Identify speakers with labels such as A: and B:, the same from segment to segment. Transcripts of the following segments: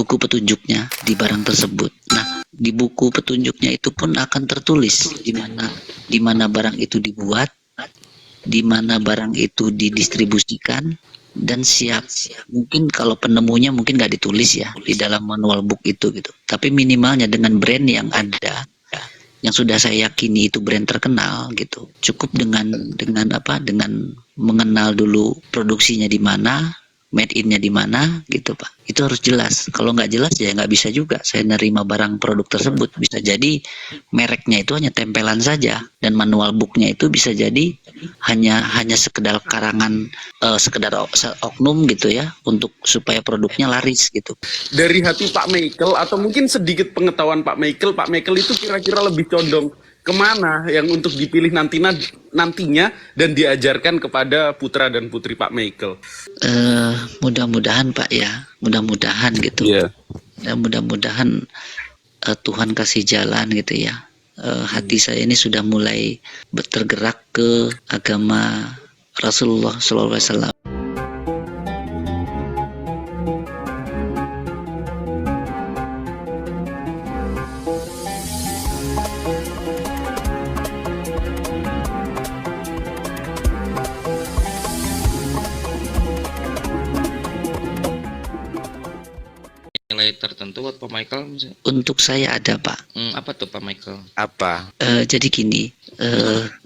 A: buku petunjuknya di barang tersebut. Nah, di buku petunjuknya itu pun akan tertulis di mana barang itu dibuat, di mana barang itu didistribusikan, dan siap. Mungkin kalau penemunya mungkin nggak ditulis ya di dalam manual book itu gitu. Tapi minimalnya dengan brand yang ada, yang sudah saya yakini itu brand terkenal gitu. Cukup dengan mengenal dulu produksinya di mana, made in-nya di mana gitu Pak. Itu harus jelas. Kalau nggak jelas ya nggak bisa juga saya nerima barang produk tersebut. Bisa jadi mereknya itu hanya tempelan saja, dan manual booknya itu bisa jadi hanya sekedar karangan, sekedar oknum gitu ya, untuk supaya produknya laris gitu.
B: Dari hati Pak Michael atau mungkin sedikit pengetahuan Pak Michael itu kira-kira lebih condong kemana yang untuk dipilih nantinya dan diajarkan kepada putra dan putri Pak Michael?
A: Mudah-mudahan Pak ya, mudah-mudahan gitu.
B: Iya.
A: Ya, mudah-mudahan Tuhan kasih jalan gitu ya. Hati saya ini sudah mulai tergerak ke agama Rasulullah SAW.
C: Nilai tertentu buat Pak Michael misalnya?
A: Untuk saya ada Pak.
C: Apa tuh Pak Michael?
D: Apa?
A: Jadi gini,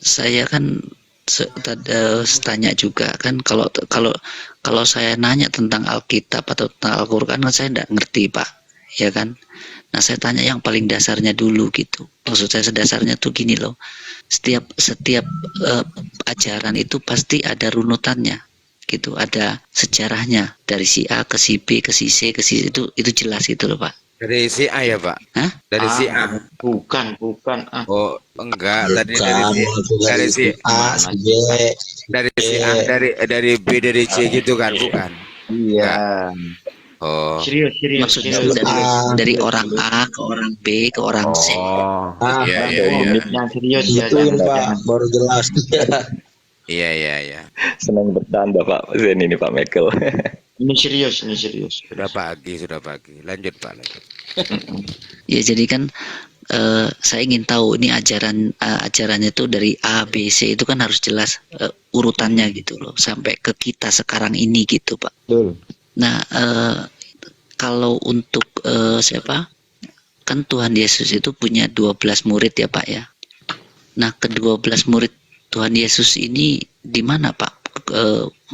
A: saya kan tanya juga kan, kalau saya nanya tentang Alkitab atau tentang Al-Quran kan saya tidak ngerti Pak, ya kan. Nah saya tanya yang paling dasarnya dulu gitu. Maksud saya dasarnya tuh gini loh, setiap ajaran itu pasti ada runutannya gitu, ada sejarahnya dari si A ke si B ke si C ke si itu jelas gitu loh Pak.
D: Dari si A ya Pak?
A: Hah?
D: Dari si A?
C: Bukan.
D: Oh enggak, tadi dari si
E: A, si B,
D: dari si A, dari B, dari C gitu kan, bukan?
E: iya.
D: Oh.
C: Serius.
A: Maksudnya dari orang A ke orang B ke orang C.
D: Oh. Iya.
C: Yang serius ya.
E: Gituin Pak, baru jelas.
D: Iya.
F: Senang bercanda Pak ini Pak Michael.
C: Ini serius.
D: Sudah pagi. Lanjut Pak.
A: Ya jadi kan saya ingin tahu ini ajarannya itu dari A B C itu kan harus jelas urutannya gitu loh, sampai ke kita sekarang ini gitu Pak.
E: Betul.
A: Nah kalau untuk siapa, kan Tuhan Yesus itu punya 12 murid ya Pak ya. Nah ke-12 murid Tuhan Yesus ini di mana Pak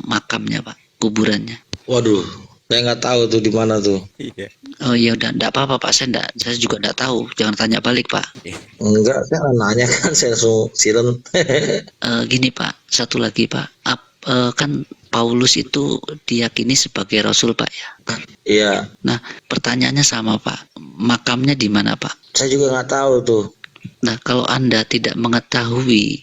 A: makamnya Pak, kuburannya?
E: Waduh, saya nggak tahu tuh di mana tuh.
D: Iya.
A: Oh ya udah, enggak apa-apa Pak, saya juga enggak tahu. Jangan tanya balik Pak.
E: Enggak, saya nanya kan saya langsung silen.
A: Gini Pak, satu lagi Pak. Kan Paulus itu diyakini sebagai rasul Pak ya.
E: Iya,
A: Nah, pertanyaannya sama Pak. Makamnya di mana Pak?
E: saya juga nggak tahu tuh.
A: Nah, kalau Anda tidak mengetahui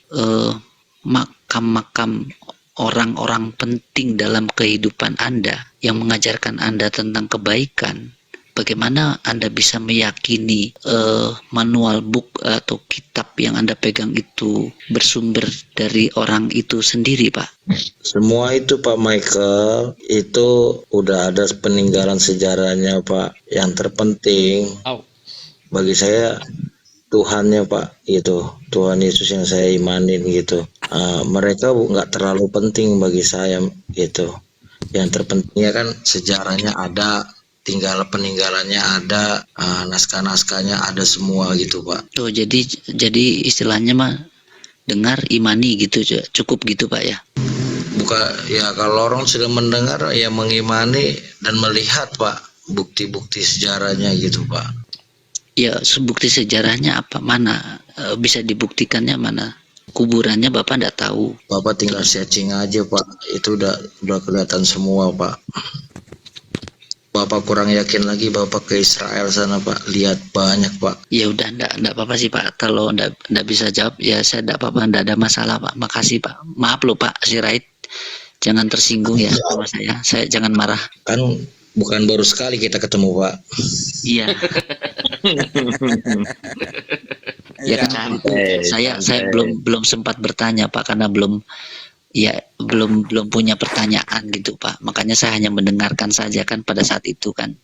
A: makam-makam orang-orang penting dalam kehidupan Anda yang mengajarkan Anda tentang kebaikan, bagaimana Anda bisa meyakini manual book atau kitab yang Anda pegang itu bersumber dari orang itu sendiri, Pak?
E: Semua itu Pak Michael, itu udah ada peninggalan sejarahnya Pak. Yang terpenting bagi saya Tuhannya Pak, itu Tuhan Yesus yang saya imanin gitu. Mereka nggak terlalu penting bagi saya gitu. Yang terpentingnya kan sejarahnya ada, peninggalannya ada, naskah-naskahnya ada semua gitu Pak.
A: Oh, jadi istilahnya mah dengar imani gitu, cukup gitu Pak ya?
E: Bukan ya, kalau orang sudah mendengar ya mengimani dan melihat Pak bukti-bukti sejarahnya gitu Pak.
A: Ya, bukti sejarahnya apa? Mana bisa dibuktikannya mana? Kuburannya Bapak enggak tahu.
E: Bapak tinggal searching aja Pak, itu udah kelihatan semua Pak. Bapak kurang yakin lagi, Bapak ke Israel sana Pak, lihat banyak Pak.
A: Ya udah, enggak apa-apa sih Pak. Kalau enggak bisa jawab ya saya enggak apa-apa, enggak ada masalah Pak. Makasih Pak. Maaf loh Pak Sirait. Jangan tersinggung ya sama saya. Saya jangan marah.
E: Kan bukan baru sekali kita ketemu Pak.
A: Iya. Ya kan saya belum sempat bertanya Pak, karena belum punya pertanyaan gitu Pak. Makanya saya hanya mendengarkan saja kan pada saat itu kan.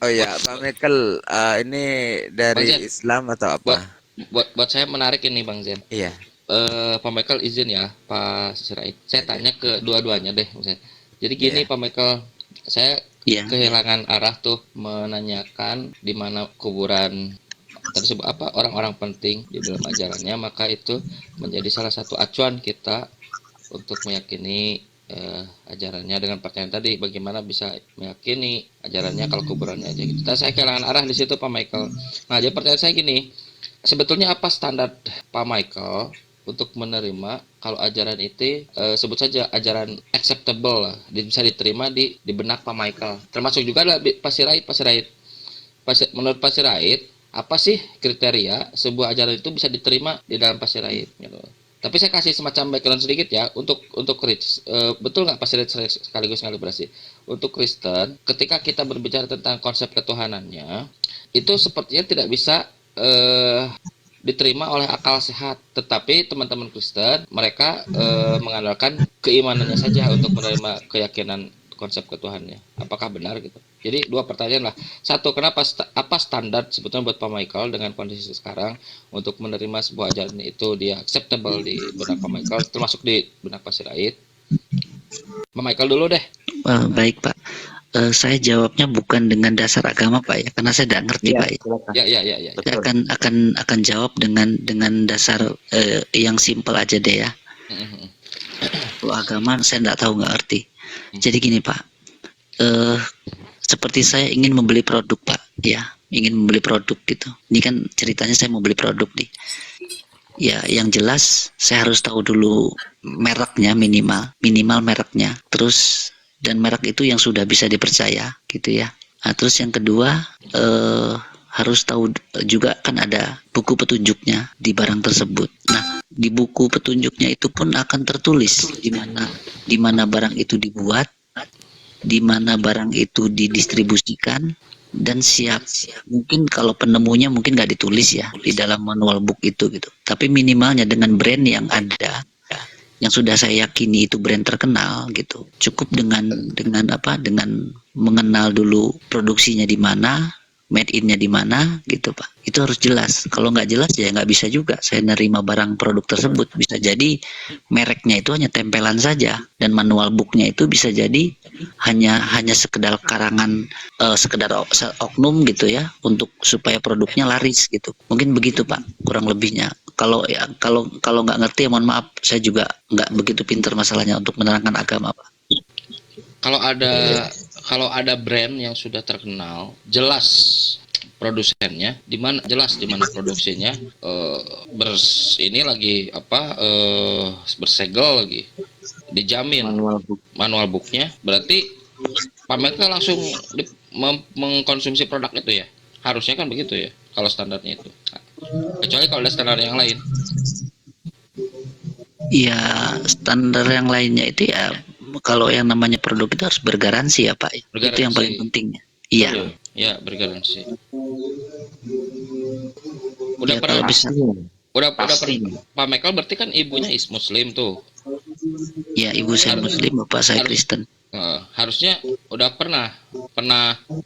D: Oh ya, Pak Michael, ini
C: Bang
D: dari
C: Zen,
D: Islam atau
C: buat
D: apa?
C: buat saya menarik ini Bang Zen.
D: Iya,
C: Pak Michael izin ya, Pak Sirait. Saya tanya ke dua-duanya deh, misalnya. Jadi gini,
D: iya.
C: Pak Michael, saya
A: Iya.
C: kehilangan arah tuh menanyakan di mana kuburan tersebut apa orang-orang penting di dalam ajarannya, maka itu menjadi salah satu acuan kita untuk meyakini ajarannya dengan pertanyaan tadi, bagaimana bisa meyakini ajarannya kalau kuburannya aja gitu. Saya kehilangan arah di situ Pak Michael. Nah, jadi pertanyaan saya gini, sebetulnya apa standar Pak Michael untuk menerima kalau ajaran itu sebut saja ajaran acceptable lah, bisa diterima di benak Pak Michael, termasuk juga ada Pak Sirait. Menurut Pak Sirait, apa sih kriteria sebuah ajaran itu bisa diterima di dalam Pak Sirait gitu. Tapi saya kasih semacam background sedikit ya untuk betul nggak Pak Sirait sekaligus ngalibrasi untuk Kristen, ketika kita berbicara tentang konsep ketuhanannya itu sepertinya tidak bisa diterima oleh akal sehat, tetapi teman-teman Kristen mereka mengandalkan keimanannya saja untuk menerima keyakinan konsep ketuhanannya. Apakah benar gitu? Jadi dua pertanyaan lah. Satu, kenapa apa standar sebetulnya buat Pak Michael dengan kondisi sekarang untuk menerima sebuah ajaran itu dia acceptable di benak Pak Michael, termasuk di benak Pak Sirait? Pak Michael dulu deh.
A: Baik Pak. Saya jawabnya bukan dengan dasar agama Pak ya, karena saya tidak ngerti Pak ya.
C: Ya.
A: Saya akan jawab dengan dasar yang simpel aja deh ya. Kalau agama saya tidak tahu, nggak ngerti. Jadi gini Pak, seperti saya ingin membeli produk Pak, ya, ingin membeli produk gitu. Ini kan ceritanya saya mau beli produk nih. Ya, yang jelas saya harus tahu dulu mereknya, minimal mereknya. Terus dan merek itu yang sudah bisa dipercaya gitu ya. Nah, terus yang kedua harus tahu juga kan ada buku petunjuknya di barang tersebut. Nah, di buku petunjuknya itu pun akan tertulis di mana barang itu dibuat, di mana barang itu didistribusikan dan siap. Mungkin kalau penemunya mungkin nggak ditulis ya di dalam manual book itu gitu. Tapi minimalnya dengan brand yang ada, yang sudah saya yakini itu brand terkenal gitu. Cukup dengan mengenal dulu produksinya di mana, made in-nya di mana gitu Pak. Itu harus jelas. Kalau nggak jelas ya nggak bisa juga saya nerima barang produk tersebut. Bisa jadi mereknya itu hanya tempelan saja dan manual booknya itu bisa jadi hanya sekedar karangan, sekedar oknum gitu ya, untuk supaya produknya laris gitu. Mungkin begitu Pak, kurang lebihnya. Kalau nggak ngerti ya mohon maaf, saya juga nggak begitu pintar masalahnya untuk menerangkan agama Pak.
C: Kalau ada brand yang sudah terkenal, jelas produsennya, di mana produksinya, bersegel lagi, dijamin manual booknya, berarti Pak Michael langsung mengkonsumsi produk itu ya, harusnya kan begitu ya kalau standarnya itu, kecuali kalau ada standar yang lain.
A: Ya, standar yang lainnya itu ya, kalau yang namanya produk itu harus bergaransi ya Pak. Itu yang paling penting. Iya.
C: Ya, bergaransi.
A: Ya, kalau bisa.
C: Udah Pak Michael berarti kan ibunya Muslim tuh.
A: Ya, ibu saya Muslim, bapak saya Kristen.
C: Harusnya udah pernah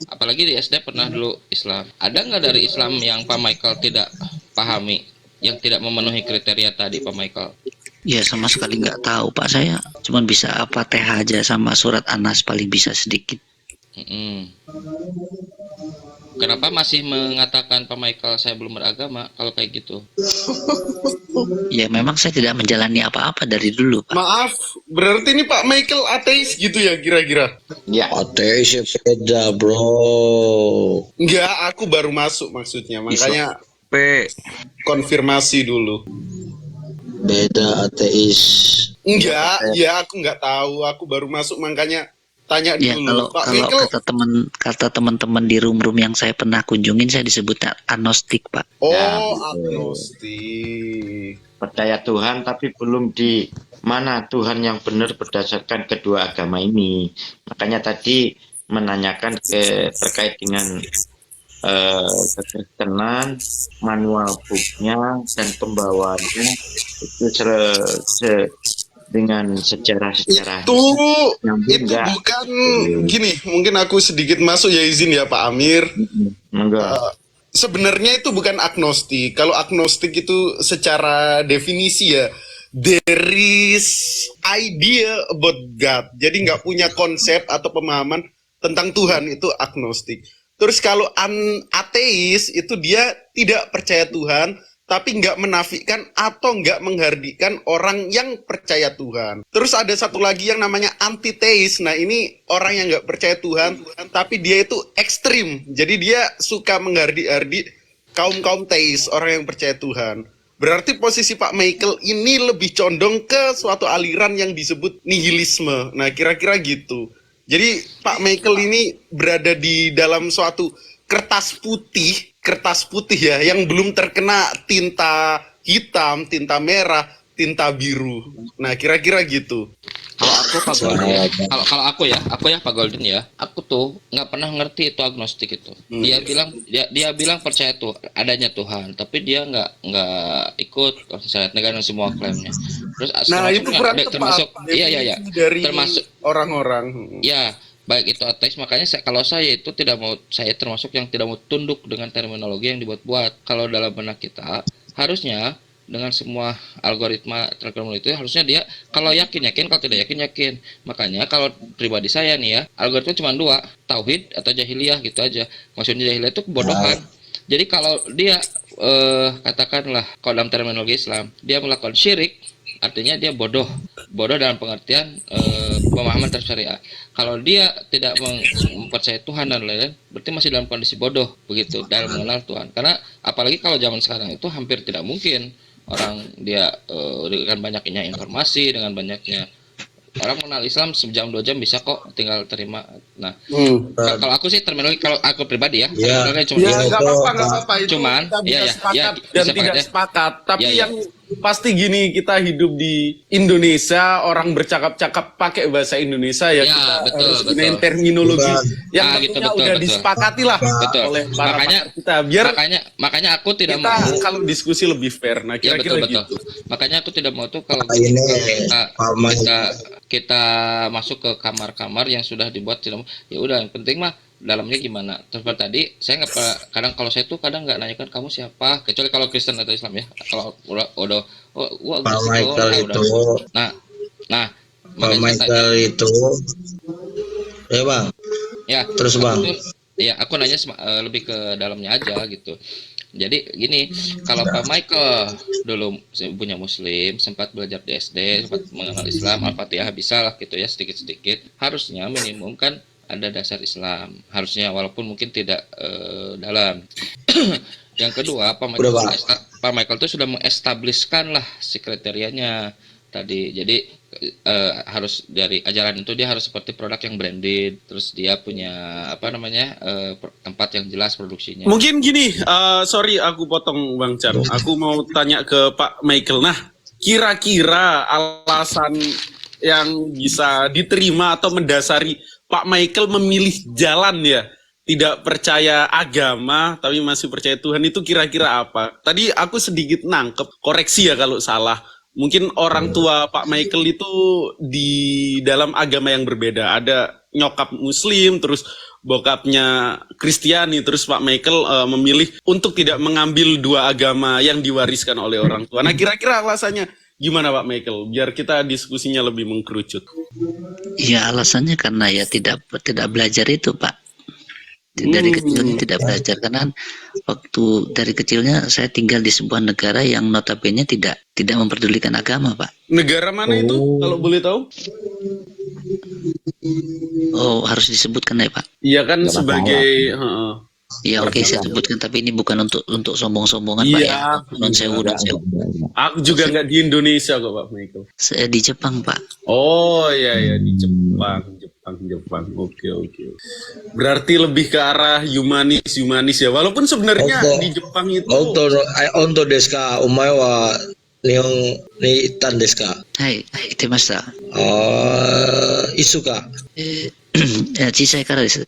C: apalagi di SD pernah dulu Islam. Ada nggak dari Islam yang Pak Michael tidak pahami, yang tidak memenuhi kriteria tadi Pak Michael?
A: Ya, sama sekali nggak tahu Pak. Saya cuma bisa Al-Fatihah aja sama surat An-Nas, paling bisa sedikit.
C: Kenapa masih mengatakan Pak Michael saya belum beragama kalau kayak gitu?
A: Ya, memang saya tidak menjalani apa-apa dari dulu Pak.
B: Maaf, berarti ini Pak Michael ateis gitu ya kira-kira?
E: Ya, ateis ya beda bro.
B: Enggak, aku baru masuk maksudnya, makanya konfirmasi dulu.
E: Beda ateis.
B: Enggak, ya aku nggak tahu, aku baru masuk makanya tanya
A: Ya,
B: dulu. Pak
A: kalau
B: Michael,
A: kata teman-teman di room yang saya pernah kunjungin, saya disebutnya agnostik Pak.
B: agnostik.
G: Percaya Tuhan tapi belum di mana Tuhan yang benar berdasarkan kedua agama ini. Makanya tadi menanyakan terkait dengan kekristenan, manual booknya dan pembawaannya itu dengan sejarah-sejarah
B: Itu
G: nyambung
B: itu
G: nggak?
B: bukan gini, mungkin aku sedikit masuk ya, izin ya Pak Amir.
G: Monggo.
B: Sebenarnya itu bukan agnostik. Kalau agnostik itu secara definisi ya, there is idea about God. Jadi nggak punya konsep atau pemahaman tentang Tuhan, itu agnostik. Terus kalau ateis itu dia tidak percaya Tuhan, tapi nggak menafikan atau nggak menghardikan orang yang percaya Tuhan. Terus ada satu lagi yang namanya antiteis. Nah ini orang yang nggak percaya Tuhan, tapi dia itu ekstrim. Jadi dia suka menghardik-hardik kaum teis, orang yang percaya Tuhan. Berarti posisi Pak Michael ini lebih condong ke suatu aliran yang disebut nihilisme. Nah kira-kira gitu. Jadi Pak Michael ini berada di dalam suatu kertas putih ya, yang belum terkena tinta hitam, tinta merah, tinta biru. Nah, kira-kira gitu.
C: Kalau aku Pak Golden ya, kalau aku ya Pak Golden ya, aku tuh nggak pernah ngerti itu agnostik itu. Dia bilang percaya tuh adanya Tuhan, tapi dia nggak ikut dengan semua klaimnya. Terus
B: Nah, itu kurang
C: termasuk
B: tepat
C: iya
B: dari
C: termasuk
B: orang-orang.
C: ya baik itu ateis, makanya kalau saya itu tidak mau, saya termasuk yang tidak mau tunduk dengan terminologi yang dibuat-buat. Kalau dalam benak kita harusnya dengan semua algoritma itu harusnya dia kalau yakin, kalau tidak yakin. Makanya kalau pribadi saya nih ya, algoritma cuma dua, tauhid atau jahiliyah gitu aja. Maksudnya jahiliyah itu kebodohan. Jadi kalau dia katakanlah kalau dalam terminologi Islam dia melakukan syirik, artinya dia bodoh dalam pengertian pemahaman terhadap syariah. Kalau dia tidak mempercayai Tuhan dan lain-lain, berarti masih dalam kondisi bodoh begitu dalam mengenal Tuhan. Karena apalagi kalau zaman sekarang itu hampir tidak mungkin orang dia dengan banyaknya informasi, dengan banyaknya orang mengenal Islam sejam 2 jam bisa kok, tinggal terima. Nah, kalau aku sih terminologi, kalau aku pribadi ya, terminologi cuma
B: Ya nggak apa-apa itu
C: cuman
B: kita bisa sepakat dan
C: bisa
B: tidak
C: ya.
B: sepakat. Tapi
C: Ya.
B: yang pasti gini, kita hidup di Indonesia, orang bercakap-cakap pakai bahasa Indonesia ya,
C: Ya,
B: kita
C: betul,
B: harus
C: betul.
B: gunain terminologi yang
C: Ah, gitu,
B: tentunya
C: betul,
B: udah
C: betul.
B: disepakati lah
C: Betul.
B: oleh para
C: Makanya
B: pakar kita, biar
C: makanya aku tidak
B: kita
C: mau.
B: kalau diskusi lebih fair. Nah
C: Ya
B: kira-kira
C: betul.
B: gitu.
C: Makanya aku tidak mau tuh kalau
E: Ini
C: kita masuk ke kamar-kamar yang sudah dibuat, tidak mau. Ya udah, yang penting mah dalamnya gimana. Terus tadi saya nggak pernah, kadang kalau saya tuh kadang nggak nanyakan kamu siapa, kecuali kalau Kristen atau Islam ya. Kalau udah
E: Pak Michael itu,
C: Nah,
E: Pak
C: makanya saya
E: Michael itu, ya Bang,
C: ya
E: terus Bang.
C: aku nanya lebih ke dalamnya aja gitu. Jadi gini, kalau Pak Michael dulu punya Muslim, sempat belajar di SD, sempat mengenal Islam, Al-Fatihah bisa lah gitu ya, sedikit-sedikit. Harusnya minimum kan ada dasar Islam, harusnya, walaupun mungkin tidak dalam. Yang kedua, Pak Michael itu sudah mengestabliskan lah si kriterianya tadi. Jadi harus dari ajaran itu dia harus seperti produk yang branded, terus dia punya tempat yang jelas produksinya.
B: Mungkin gini, sorry aku potong Bang Chan. Aku mau tanya ke Pak Michael. Nah, kira-kira alasan yang bisa diterima atau mendasari Pak Michael memilih jalan ya, tidak percaya agama tapi masih percaya Tuhan, itu kira-kira apa? Tadi aku sedikit nangkep, koreksi ya kalau salah. Mungkin orang tua Pak Michael itu di dalam agama yang berbeda. Ada nyokap Muslim, terus bokapnya Kristiani, terus Pak Michael memilih untuk tidak mengambil dua agama yang diwariskan oleh orang tua. Nah, kira-kira alasannya gimana Pak Michael? Biar kita diskusinya lebih mengkerucut.
A: Ya alasannya karena ya tidak belajar itu Pak. Dari kecilnya tidak belajar, karena waktu dari kecilnya saya tinggal di sebuah negara yang notabene tidak memperdulikan agama Pak.
B: Negara mana itu kalau boleh tahu?
A: Oh harus disebutkan ya Pak?
B: Iya kan sebagai
A: Ya oke, saya sebutkan, tapi ini bukan untuk sombong-sombongan Pak ya. Non sewu.
B: Aku juga nggak di Indonesia kok Pak Michael.
A: Saya di Jepang Pak.
B: Oh iya di Jepang. Oke. Berarti lebih ke arah humanis ya. Walaupun sebenarnya di Jepang itu
E: Onto desu ka? Omae wa Nihon ni ittan desu ka?
A: Hai, itemashita.
E: Isu ka?
A: Chisai kara desu.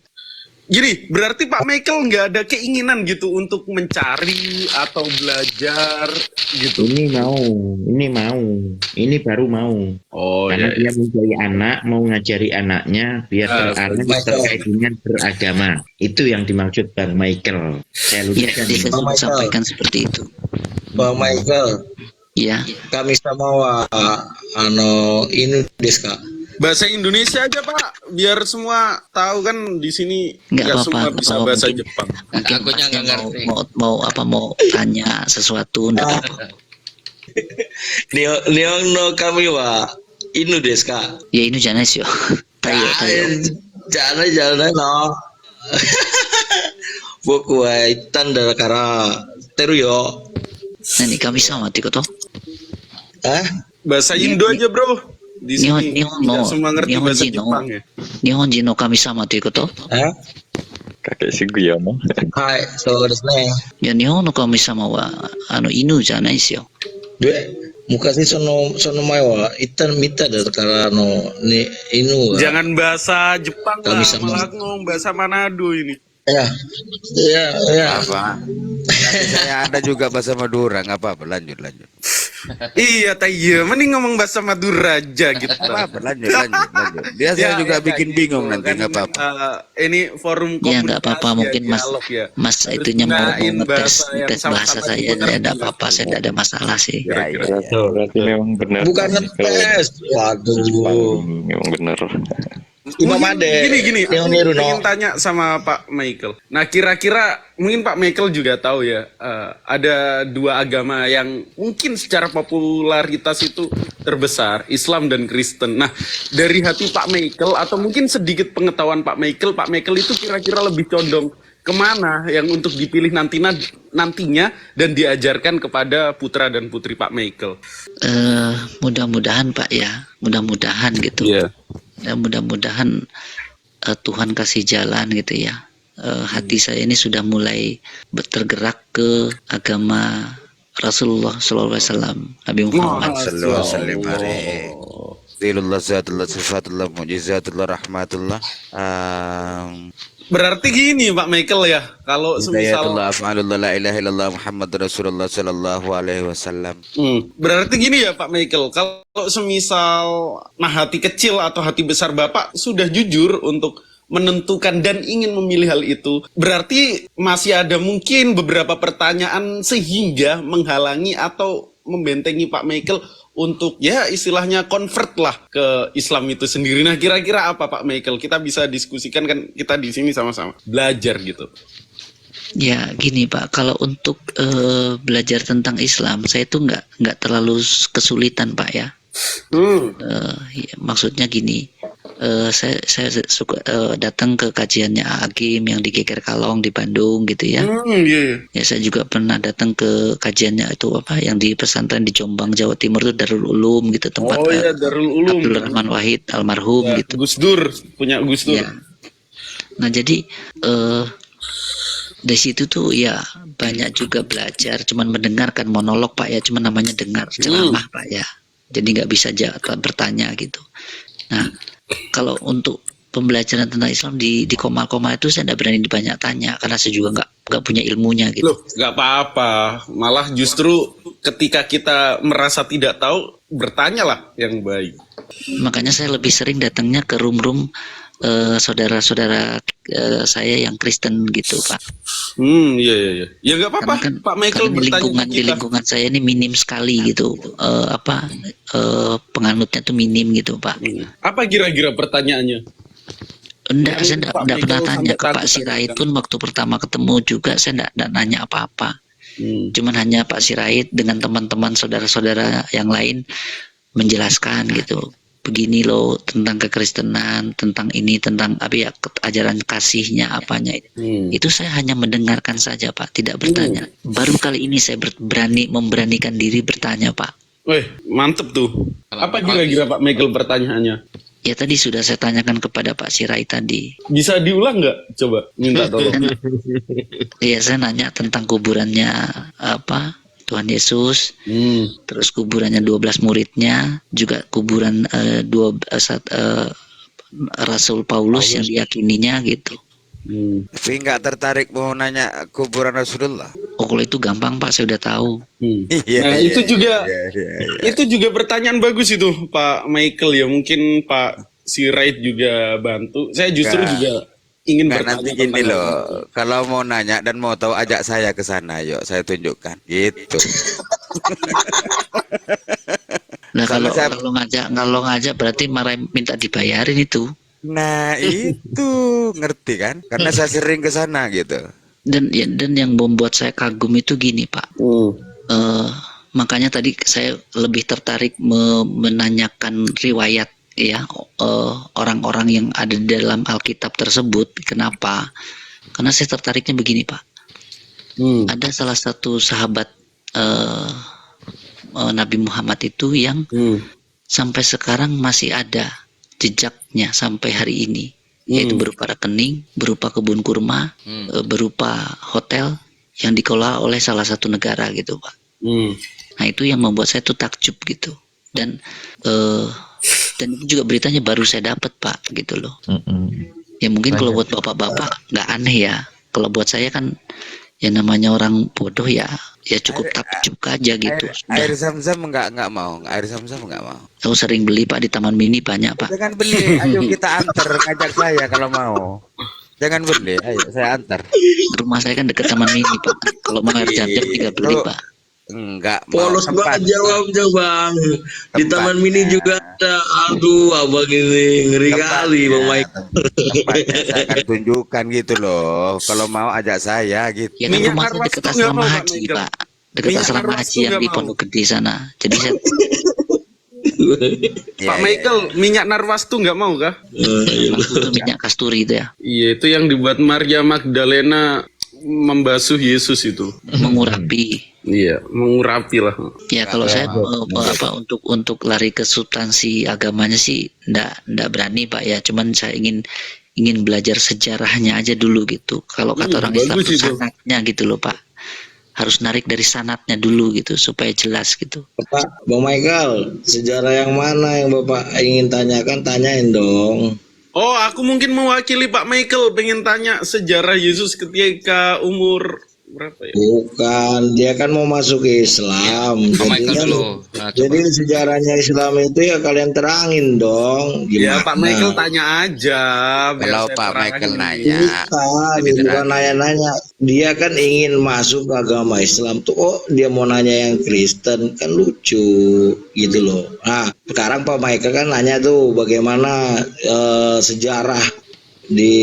B: Gini, berarti Pak Michael nggak ada keinginan gitu untuk mencari atau belajar gitu.
G: Ini baru mau.
B: Oh
G: Karena dia mencari anak, mau ngajari anaknya biar terarah terkait dengan beragama. Itu yang dimaksud Bang Michael. Saya
A: Ya,
G: luruskan.
A: dia
E: Pak Michael.
A: sampaikan seperti itu.
E: Pak Michael,
A: Ya,
E: kami sama wa ini deska.
B: Bahasa Indonesia aja Pak, biar semua tahu kan di sini
A: nggak
B: nggak
A: apa-apa.
B: semua bisa
A: Kalau
B: bahasa
A: mungkin-
B: Jepang.
A: Mungkin
C: Akunya
A: masnya
C: nggak ngerti.
A: mau tanya sesuatu, enggak apa-apa.
E: Nihon no kami wa inu deska.
A: Ya ini jangan sih. Tayo.
E: Jangan no. Boku wa ittan dara kara teru yo.
A: Nanti kami sama tiko toh.
E: Hah?
B: Bahasa Indo aja bro. Di sini
A: Nihon
B: nggak semua ngerti bahasa
A: Nihon
B: Jepang ya.
A: Nihonjin no kami sama tiko toh.
E: Hah?
F: Kakek Sugiono.
E: Hai, so desu ne.
A: Ya Nihon no kami sama wa inu janai sih.
E: De, mukashi sono mae wa ittan mita dara kara no ni inu wa.
B: Jangan bahasa Jepang lah,
E: Kami sama.
B: malah ngomong bahasa Manado ini.
E: Ya.
D: Apa? Nanti saya ada juga bahasa Madura, nggak apa-apa. Lanjut.
B: Iya, mending ngomong bahasa Madura aja gitu.
D: Apa-apa, lanjut. Dia saya
B: Ya,
D: juga
B: ya,
D: bikin
B: kayak
D: bingung
B: gitu.
D: nanti,
B: Kan,
D: nggak apa-apa.
B: Ini forum
A: Ya nggak apa-apa,
B: komunikasi
A: mungkin
B: ya,
A: mas
B: dialog ya.
A: mas
B: Harus
A: itunya mau
B: gunain
A: ngetes
B: bahasa yang
A: tes bahasa
B: sama-sama
A: saya,
B: dimengerti
A: tidak
B: lah.
A: apa-apa, saya tidak ada masalah sih.
D: Ya.
F: Berarti memang benar.
E: Bukan
F: Pak Michael.
E: ngetes. Waduh.
F: Memang benar.
E: Imam
B: Mungkin
E: Ade.
B: gini,
E: Yang
B: aku
E: niru
B: pengen
E: no.
B: tanya sama Pak Michael. Nah, kira-kira mungkin Pak Michael juga tahu ya, ada dua agama yang mungkin secara popularitas itu terbesar, Islam dan Kristen. Nah, dari hati Pak Michael atau mungkin sedikit pengetahuan Pak Michael itu kira-kira lebih condong kemana yang untuk dipilih nantinya dan diajarkan kepada putra dan putri Pak Michael?
A: Mudah-mudahan Pak ya, mudah-mudahan gitu.
B: Iya.
A: Ya, mudah-mudahan Tuhan kasih jalan gitu ya. Hati saya ini sudah mulai tergerak ke agama Rasulullah SAW, Nabi Muhammad.
D: Sallallahu alaihi wasallam. Zilullah zatullah sifatullah mu'jizatullah rahmatullah.
B: Berarti gini Pak Michael ya, kalau semisal
D: Hidayatullah af'alullah la ilaha illallah Muhammad Rasulullah sallallahu alaihi wasallam.
B: Berarti gini ya Pak Michael, kalau semisal hati kecil atau hati besar Bapak sudah jujur untuk menentukan dan ingin memilih hal itu, berarti masih ada mungkin beberapa pertanyaan sehingga menghalangi atau membentengi Pak Michael untuk ya istilahnya convert lah ke Islam itu sendiri. Nah, kira-kira apa Pak Michael? Kita bisa diskusikan, kan kita di sini sama-sama belajar gitu.
A: Ya gini Pak, kalau untuk belajar tentang Islam, saya itu nggak terlalu kesulitan Pak ya. Ya, maksudnya gini, saya suka datang ke kajiannya Agim yang di Geger Kalong di Bandung gitu ya.
B: Iya.
A: Ya saya juga pernah datang ke kajiannya itu apa yang di pesantren di Jombang Jawa Timur itu Darul Ulum gitu, tempat
B: Oh iya, Darul Ulum.
A: Abdul Rahman Wahid almarhum
B: Ya,
A: gitu.
B: Gus Dur, punya Gus Dur.
A: Ya. Nah jadi dari situ tuh ya banyak juga belajar, cuman mendengarkan monolog Pak ya, cuman namanya dengar ceramah Pak ya. Jadi nggak bisa bertanya gitu. Nah kalau untuk pembelajaran tentang Islam di Komal-Komal itu saya tidak berani banyak tanya karena saya juga nggak punya ilmunya gitu.
B: Loh, nggak apa-apa. Malah justru ketika kita merasa tidak tahu, bertanyalah yang baik.
A: Makanya saya lebih sering datangnya ke room-room saudara-saudara saya yang Kristen gitu Pak.
B: Iya. Ya nggak apa-apa.
A: Karena kan
B: Pak Michael
A: karena
B: bertanya
A: di lingkungan saya ini minim sekali gitu. Penganutnya tuh minim gitu Pak.
B: Apa kira-kira pertanyaannya?
A: Enggak,
B: Yang
A: saya
B: Pak
A: enggak pernah
B: Michael
A: tanya
B: sampai
A: ke Pak
B: takut
A: Sirait
B: tadi
A: pun waktu pertama ketemu juga saya enggak nanya apa-apa. Cuman hanya Pak Sirait dengan teman-teman saudara-saudara yang lain menjelaskan gitu. Begini loh tentang kekristenan, tentang ini, tentang apa ya ajaran kasihnya apanya. Itu saya hanya mendengarkan saja Pak, tidak bertanya. Baru kali ini saya memberanikan diri bertanya Pak.
B: Weh, mantep tuh. Apa kira-kira Pak Michael pertanyaannya?
A: Ya tadi sudah saya tanyakan kepada Pak Sirait tadi.
B: Bisa diulang nggak? Coba minta tolong.
A: Iya, saya nanya tentang kuburannya apa Tuhan Yesus, terus kuburannya 12 muridnya, juga kuburan Rasul Paulus yang diyakininya gitu.
D: Tapi nggak tertarik mau nanya kuburan Rasulullah.
A: Oh, kalau itu gampang Pak, saya udah tahu.
D: Iya,
B: Nah,
D: iya,
B: itu juga
D: iya, iya, iya.
B: itu juga pertanyaan bagus itu Pak Michael ya. Mungkin Pak Sirait juga bantu. Saya justru
D: Nggak.
B: juga ingin
D: Nggak,
B: bertanya
D: nanti gini
B: tentang
D: loh,
B: hal itu.
D: kalau mau nanya dan mau tahu ajak saya ke sana, yuk saya tunjukkan. Gitu.
A: Nah,
D: Soalnya saya-
A: kalau ngajak berarti marah minta dibayarin itu.
D: Nah itu ngerti kan? Karena saya sering ke sana gitu.
A: Dan yang membuat saya kagum itu gini Pak. Makanya tadi saya lebih tertarik menanyakan riwayat ya orang-orang yang ada di dalam Alkitab tersebut. Kenapa? Karena saya tertariknya begini Pak. Ada salah satu sahabat Nabi Muhammad itu yang sampai sekarang masih ada jejaknya sampai hari ini, yaitu berupa rekening, berupa kebun kurma, berupa hotel yang dikelola oleh salah satu negara gitu Pak. Nah itu yang membuat saya tuh takjub gitu, dan itu juga beritanya baru saya dapat Pak gitu loh. Ya mungkin kalau buat bapak-bapak nggak aneh ya, kalau buat saya kan ya namanya orang bodoh ya cukup takjub aja gitu.
D: Air zam-zam nggak mau, air zam-zam nggak mau.
A: Aku sering beli Pak di Taman Mini banyak Pak.
D: Jangan beli, ayo kita antar, ngajak saya kalau mau. Jangan beli, ayo saya antar.
A: Rumah saya kan dekat Taman Mini Pak. Kalau mau air zam-zam tinggal beli Pak.
D: Enggak mau.
E: Polos banget jawabnya Bang. Di Taman Mini
D: Tempatnya.
E: juga ada. Aduh, abang ini ngeri kali Bang Mike.
D: Tempatnya saya akan tunjukkan gitu loh. Kalau mau ajak saya gitu.
A: Ya kan
B: Minyak
A: rumah saya
B: arwas
A: dekat
B: tuh nggak
A: asrama
B: mau, Pak
A: haji
B: Michael.
A: Pak. Dekat
B: Minyak
A: asrama
B: arwas
A: haji
B: tuh
A: yang
B: nggak
A: di
B: mau.
A: Pondok Gede sana. Jadi saya
D: Iya,
B: Pak
D: iya,
B: Michael, minyak narwastu nggak mau kah?
A: itu minyak kasturi itu ya,
B: Iya, itu yang dibuat Maria Magdalena membasuh Yesus itu.
A: mengurapi.
B: Iya, mengurapi lah.
A: Ya kalau saya untuk lari ke substansi agamanya sih ndak berani Pak ya. Cuman saya ingin belajar sejarahnya aja dulu gitu. Kalau kata orang Islam
B: bagus
A: itu
B: itu.
A: sanatnya gitu loh Pak. Harus narik dari sanatnya dulu gitu supaya jelas gitu.
E: Pak, Bang Michael, sejarah yang mana yang Bapak ingin tanyakan, tanyain dong.
B: Oh, aku mungkin mewakili Pak Michael pengen tanya sejarah Yesus ketika umur berapa ya?
E: Bukan, dia kan mau masuk Islam.
C: Pak Michael
E: Jadinya-
C: dulu. Nah, coba.
E: Jadi sejarahnya Islam itu ya kalian terangin dong.
B: Ya,
E: Gimana?
B: Pak Michael tanya aja. biar
D: Kalau
B: saya
D: Pak
B: terangin.
D: Michael nanya,
E: Bukan,
D: Lebih
E: bukan
D: terang.
E: nanya-nanya. Dia kan ingin masuk ke agama Islam tuh. Oh, dia mau nanya yang Kristen, kan lucu gitu loh. Nah, sekarang Pak Michael kan nanya tuh bagaimana sejarah di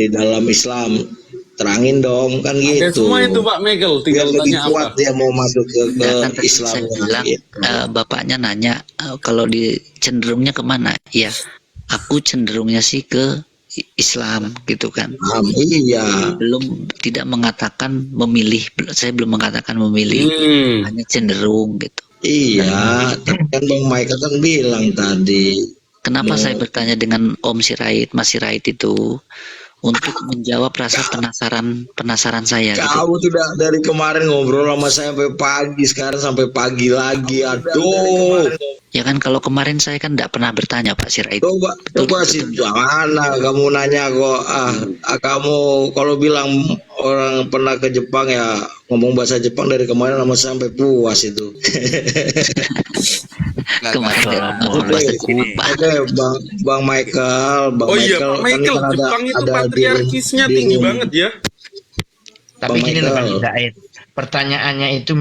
E: dalam Islam. Terangin dong, kan
B: Ada
E: gitu.
B: semua itu Pak Michael, tinggal
E: Biar lebih
B: tanya
E: kuat
B: apa.
E: dia mau masuk ke
A: Nah, kan tadi
E: Islam.
A: saya bilang
E: Gitu.
A: bapaknya nanya kalau di cenderungnya kemana? Ya aku cenderungnya sih ke Islam gitu kan.
E: Iya.
A: Tidak mengatakan memilih, saya belum mengatakan memilih, hanya cenderung gitu.
E: Iya, tapi kan Bang Michael kan bilang tadi.
A: Kenapa saya bertanya dengan Om Sirait, Mas Sirait itu untuk menjawab rasa penasaran saya gitu.
E: Kamu sudah dari kemarin ngobrol sama saya sampai pagi, sekarang sampai pagi lagi. Aduh,
A: Ya kan kalau kemarin saya kan tidak pernah bertanya Pak Sirait.
E: coba sih mana kamu nanya kok. Kamu kalau bilang orang pernah ke Jepang ya ngomong bahasa Jepang dari kemarin sama saya sampai puas itu.
A: Kemarin
D: nggak,
A: aku bahasa Jepang Pak.
E: Oke, Bang Michael,
B: Oh iya, Pak Michael,
E: kan
B: Jepang itu
E: di
B: patriarkisnya
E: room-
B: tinggi
E: di room.
B: banget ya.
G: Tapi
E: Bang
G: gini loh Bang
E: Michael.
G: Said, pertanyaannya itu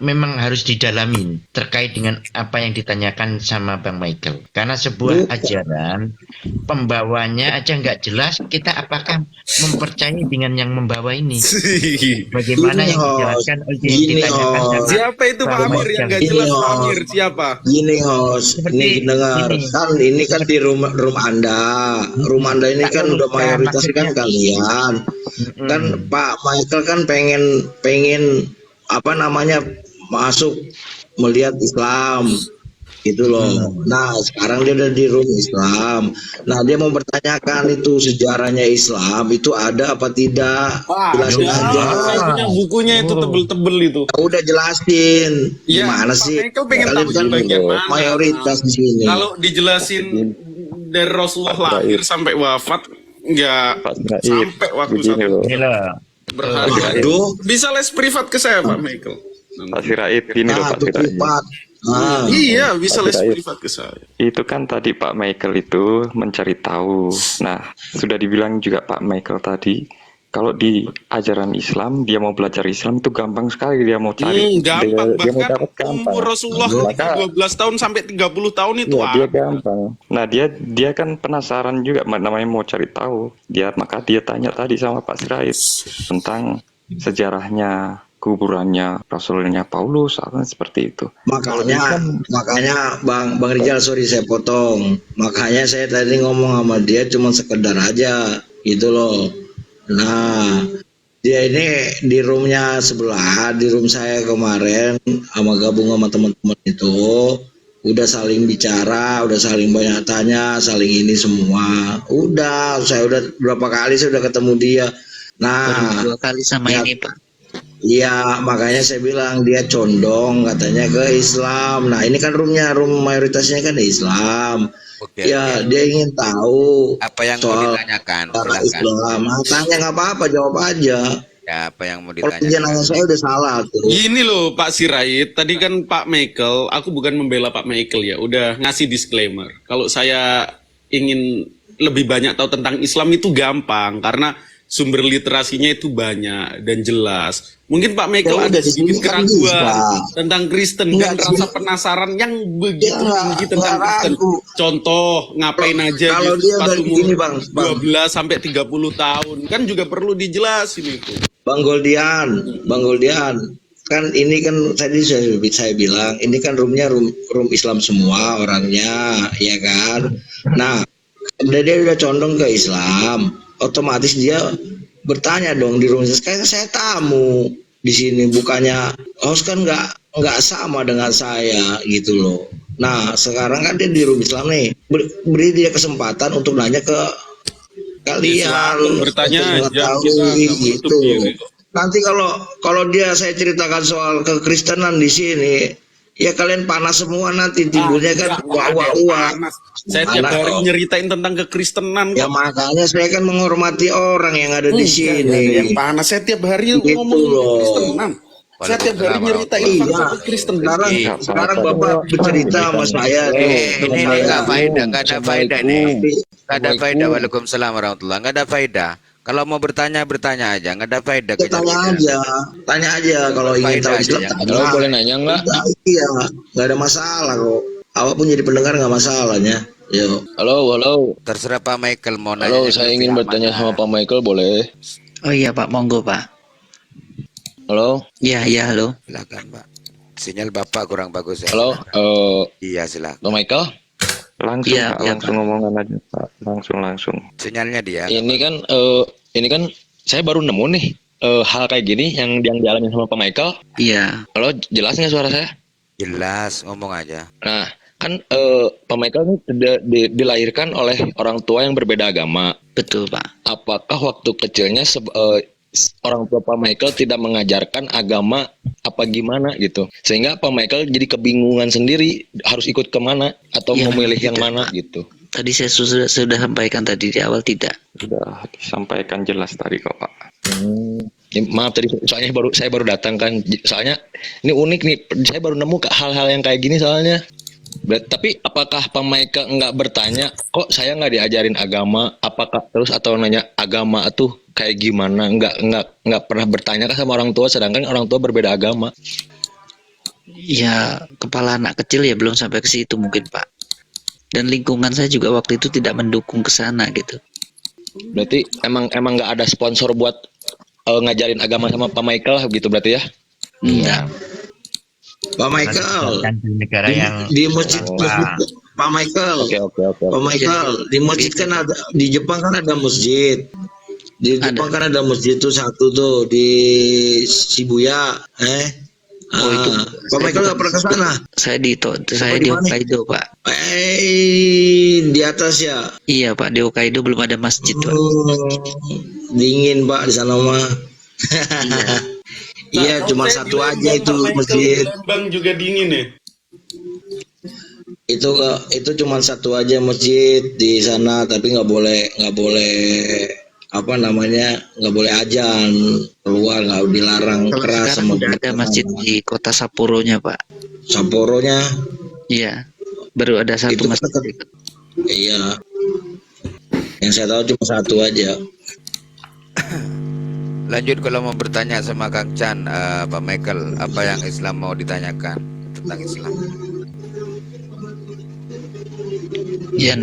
G: memang harus didalamin terkait dengan apa yang ditanyakan sama Bang Michael. Karena sebuah ajaran pembawanya aja nggak jelas, kita apakah mempercayai dengan yang membawa ini? Bagaimana
E: Gini,
G: yang dijelaskan oleh yang
E: Gini,
G: ditanyakan sama
B: Siapa itu Pak
G: Bang
B: Amir yang
G: Michael?
B: nggak jelas
E: Ini,
B: Pak Amir siapa?
E: Gini host,
G: Seperti
E: ini dengar
G: ini.
E: kan ini kan di rumah Anda, rumah Anda ini
G: Tak
E: kan
G: dulu,
E: udah mayoritas
G: maksudnya.
E: kan kalian, kan Pak Michael kan pengen apa namanya masuk melihat Islam gitu loh. Nah sekarang dia udah di room Islam. Nah dia mau bertanyakan itu sejarahnya Islam itu ada apa tidak? Jelasin aja.
B: Saya punya bukunya itu tebel-tebel itu.
E: Udah jelasin.
B: Iya,
E: Gimana
B: Pak
E: sih?
B: Michael pengen
E: Kalian
B: tahu
E: kan
B: di bagian mana.
E: mayoritas di sini.
B: Kalau dijelasin dari Rasulullah lahir sampai wafat, Nggak
F: Pak Sirait.
B: sampai waktu
F: Begini
B: satu
F: loh.
G: Ini loh.
B: berhari.
E: Aduh,
B: Bisa les privat ke saya Pak Michael.
F: Pak Sirait, gini loh
E: nah,
F: Pak
E: itu
F: Sirait.
E: privat. Ah,
B: Iya, bisa
F: Pak
B: les
F: Sirait.
B: privat ke saya.
F: Itu kan tadi Pak Michael itu mencari tahu. Nah, sudah dibilang juga Pak Michael tadi, kalau di ajaran Islam, dia mau belajar Islam itu gampang sekali dia mau cari.
B: Gampang,
F: Dia mau
B: bahkan
F: dapat gampang.
B: umur Rasulullah
F: Maka-
B: 12 tahun sampai 30 tahun itu
F: Iya, dia
B: ada.
F: gampang. Nah, dia kan penasaran juga namanya mau cari tahu. Maka dia tanya tadi sama Pak Sirait tentang sejarahnya, kuburannya Rasulnya Paulus, apa seperti itu.
E: makanya Bang Rijal, sorry saya potong. Makanya saya tadi ngomong sama dia cuma sekedar aja gitu loh. Nah, dia ini di roomnya sebelah, di room saya kemarin sama gabung sama teman-teman itu udah saling bicara, udah saling banyak tanya, saling ini semua. Saya udah berapa kali saya udah ketemu dia. Nah,
A: Baru 2 kali sama
E: ya,
A: ini Pak.
E: iya, makanya saya bilang dia condong katanya ke Islam. Nah, ini kan room mayoritasnya kan Islam.
D: Oke,
E: Ya,
D: oke.
E: dia ingin tahu
D: Apa yang mau
E: soal
D: ditanyakan?
E: cara
D: Silakan.
E: Islam. Nah, tanya nggak apa-apa, jawab aja.
D: Ya, apa yang mau
E: Kalau dia nanya
D: ditanyakan?
E: saya udah salah tuh.
B: Gini loh Pak Sirait, tadi kan Pak Michael, aku bukan membela Pak Michael ya, udah ngasih disclaimer. Kalau saya ingin lebih banyak tahu tentang Islam itu gampang, karena sumber literasinya itu banyak dan jelas. Mungkin Pak Michael
E: Ya
B: ada
E: udah, di
B: sedikit
E: sini kan
B: keraguan
E: bisa.
B: tentang Kristen
E: Enggak,
B: dan rasa penasaran yang begitu
E: Ya,
B: tinggi tentang
E: enggak
B: Kristen.
E: ragu.
B: Contoh, ngapain aja
E: Kalau
B: gitu
E: dia
B: pas
E: udah
B: umur
E: gini, Bang.
B: 12 sampai 30 tahun. Kan juga perlu dijelasin itu.
E: Bang Goldian, kan ini kan tadi saya bilang ini kan roomnya room Islam semua orangnya, ya kan. Nah, dia udah condong ke Islam, otomatis dia bertanya dong di room saya tamu di sini, bukannya host kan nggak sama dengan saya gitu loh. Nah, sekarang kan dia di room Islam nih, beri dia kesempatan untuk nanya ke kalian,
B: Silakan bertanya
E: untuk
B: aja,
E: mengetahui
B: kita nggak menutup
E: gitu.
B: diri kok.
E: Nanti kalau dia saya ceritakan soal kekristenan di sini, ya kalian panas semua nanti timbulnya kan
B: Enggak ada
E: wah.
B: panas. Saya tiap
E: Panas
B: hari
E: kok.
B: nyeritain tentang kekristenan
E: Ya
B: kok.
E: makanya saya kan menghormati orang yang ada di
B: Enggak ada yang
E: sini.
B: panas. Saya tiap hari
E: Gitu
B: ngomong
E: loh.
B: kekristenan. Saya tiap hari nyeritain
E: Iya,
B: fakta kekristenan.
E: sekarang Bapak bercerita sama saya.
D: Ini nggak faedah, nggak ada faedah nih. Nggak ada
C: Assalamualaikum.
D: faedah. Waalaikumsalam warahmatullahi. Nggak ada faedah. Kalau mau bertanya aja, nggak ada faedah.
E: Ya, tanya aja kalau ingin tahu
D: Faedah aja,
E: Islam.
D: ya.
E: Tanya.
C: Halo, boleh nanya nggak?
E: Iya, nggak ada masalah kok. Awak pun jadi pendengar nggak masalahnya. Yo.
C: Halo.
D: Terserah Pak Michael mau nanya.
C: Halo, saya ingin bertanya sama Pak Michael, boleh?
A: Oh iya Pak, monggo Pak.
C: Halo.
A: Ya, halo.
D: Silakan Pak. Sinyal Bapak kurang bagus ya.
C: Halo,
D: Iya silakan.
C: Pak Michael.
F: Langsung
A: Iya,
F: Pak,
A: iya,
F: langsung ngomongan aja Pak. Langsung.
D: Sinyalnya dia.
C: Ini kan saya baru nemu nih hal kayak gini yang dialami sama Pak Michael.
A: Iya.
C: Halo, jelas nggak suara saya?
D: Jelas, ngomong aja.
C: Nah, kan Pak Michael ini dilahirkan oleh orang tua yang berbeda agama.
A: Betul Pak.
C: Apakah waktu kecilnya orang tua Pak Michael tidak mengajarkan agama apa gimana gitu, sehingga Pak Michael jadi kebingungan sendiri harus ikut kemana atau
A: Ya,
C: memilih yang
A: tidak,
C: mana
A: Pak.
C: gitu.
A: Tadi saya sudah sampaikan tadi di awal tidak.
F: Sudah disampaikan jelas tadi kok Pak.
C: Ya, maaf tadi soalnya saya baru datang kan, soalnya ini unik nih, saya baru nemu hal-hal yang kayak gini soalnya. Tapi apakah Pak Michael nggak bertanya, kok saya nggak diajarin agama? Apakah terus atau nanya agama itu kayak gimana? Nggak pernah bertanya kan sama orang tua, sedangkan orang tua berbeda agama.
A: Ya, kepala anak kecil ya belum sampai ke situ mungkin Pak. Dan lingkungan saya juga waktu itu tidak mendukung ke sana gitu.
C: Berarti emang nggak ada sponsor buat ngajarin agama sama Pak Michael gitu berarti ya?
A: Enggak.
E: Pak Michael,
G: Kan di negara yang
E: di masjid Pak Michael.
C: Oke.
E: Pak Michael, di masjid kan ada, di Jepang kan ada masjid. Di Jepang kan ada masjid tuh satu tuh di Shibuya.
A: Oh, itu
E: Pak Michael nggak pernah ke sana.
A: Saya di
E: di mana?
A: Hokkaido Pak.
E: Di atas ya.
A: Iya Pak, di Hokkaido belum ada masjid Pak.
E: Dingin Pak di sana mah. Iya, cuma
B: Saya
E: satu
B: di
E: aja
B: Lembang,
E: itu
B: Pak Michael,
E: masjid.
B: di Lembang juga dingin ya.
E: itu cuma satu aja masjid di sana, tapi nggak boleh apa namanya, nggak boleh azan keluar, nggak dilarang
A: Kalau
E: keras
A: sekarang
E: sama
A: udah ada masjid di kota Sapporo-nya, Pak.
E: Sapporo-nya.
A: Iya, baru ada satu
E: Itu
A: masjid.
E: Iya, yang saya tahu cuma satu aja.
D: Lanjut kalau mau bertanya sama Kang Chan, Pak Michael, apa yang Islam mau ditanyakan tentang Islam?
A: Ya,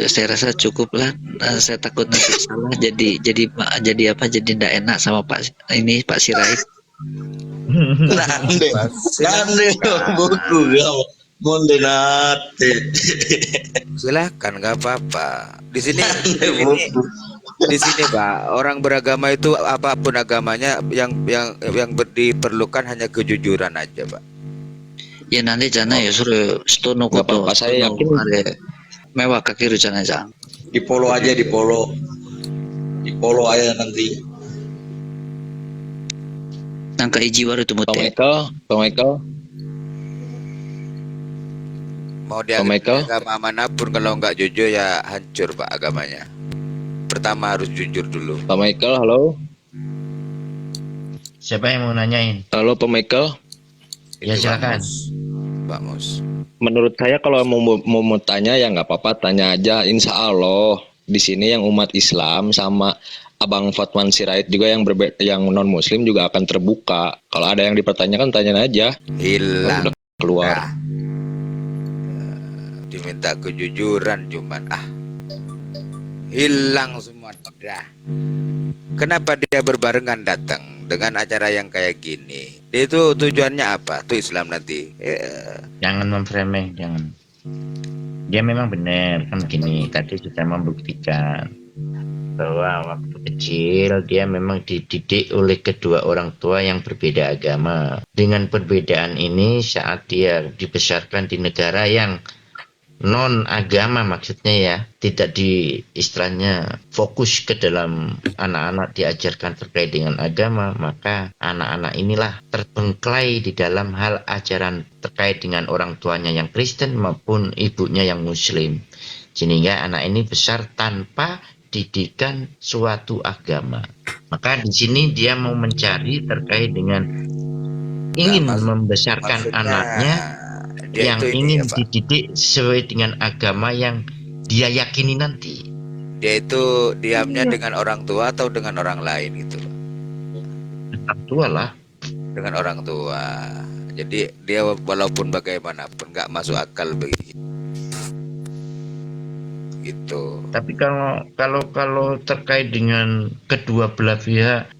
A: saya rasa cukup lah. Saya takut nanti salah. Jadi apa? Jadi tidak enak sama Pak Sirait.
E: Nande buku kamu monde nate.
D: Silahkan, nggak apa-apa. Di sini Pak, orang beragama itu apapun agamanya, yang diperlukan hanya kejujuran aja, Pak.
A: Ya nanti jana ya suruh stono
F: Nggak
A: koto.
F: apa-apa, saya yakin.
A: Mewah kaki jana jang.
E: Di polo aja, di polo aja nanti.
A: Nangka ijiwaru itu
F: Pak
A: mute.
F: Michael,
D: Mau dia
F: Pak Michael?
D: agama manapun, kalau nggak jujur ya hancur, Pak, agamanya. Pertama harus jujur dulu.
F: Pak Michael, halo.
G: Siapa yang mau nanyain?
F: Halo Pak Michael.
G: Ya,
D: Itu
G: silakan.
D: Pak Mus.
F: Menurut saya kalau mau tanya ya nggak apa-apa, tanya aja. Insya Allah di sini yang umat Islam sama Abang Fatwan Sirait juga yang non Muslim juga akan terbuka. Kalau ada yang dipertanyakan, tanya aja.
D: Hilang.
F: Udah keluar.
D: Dah. Diminta kejujuran cuman hilang semua. Dah. Kenapa dia berbarengan datang dengan acara yang kayak gini? Dia itu tujuannya apa? Tuh Islam nanti.
G: Jangan memframing, jangan. Dia memang benar kan gini. Tadi sudah membuktikan bahwa waktu kecil dia memang dididik oleh kedua orang tua yang berbeda agama. Dengan perbedaan ini saat dia dibesarkan di negara yang non agama, maksudnya ya, tidak di istilahnya fokus ke dalam anak-anak diajarkan terkait dengan agama, maka anak-anak inilah terbengkelai di dalam hal ajaran terkait dengan orang tuanya yang Kristen maupun ibunya yang Muslim, sehingga anak ini besar tanpa didikan suatu agama. Maka di sini dia mau mencari terkait dengan ingin membesarkan anaknya yang ingin dididik sesuai dengan agama yang dia yakini nanti.
D: Dia itu diamnya dengan orang tua atau dengan orang lain gitu?
G: Orang tua lah.
D: Dengan orang tua. Jadi dia walaupun bagaimanapun nggak masuk akal begitu. Gitu.
G: Tapi kalau terkait dengan kedua belah pihak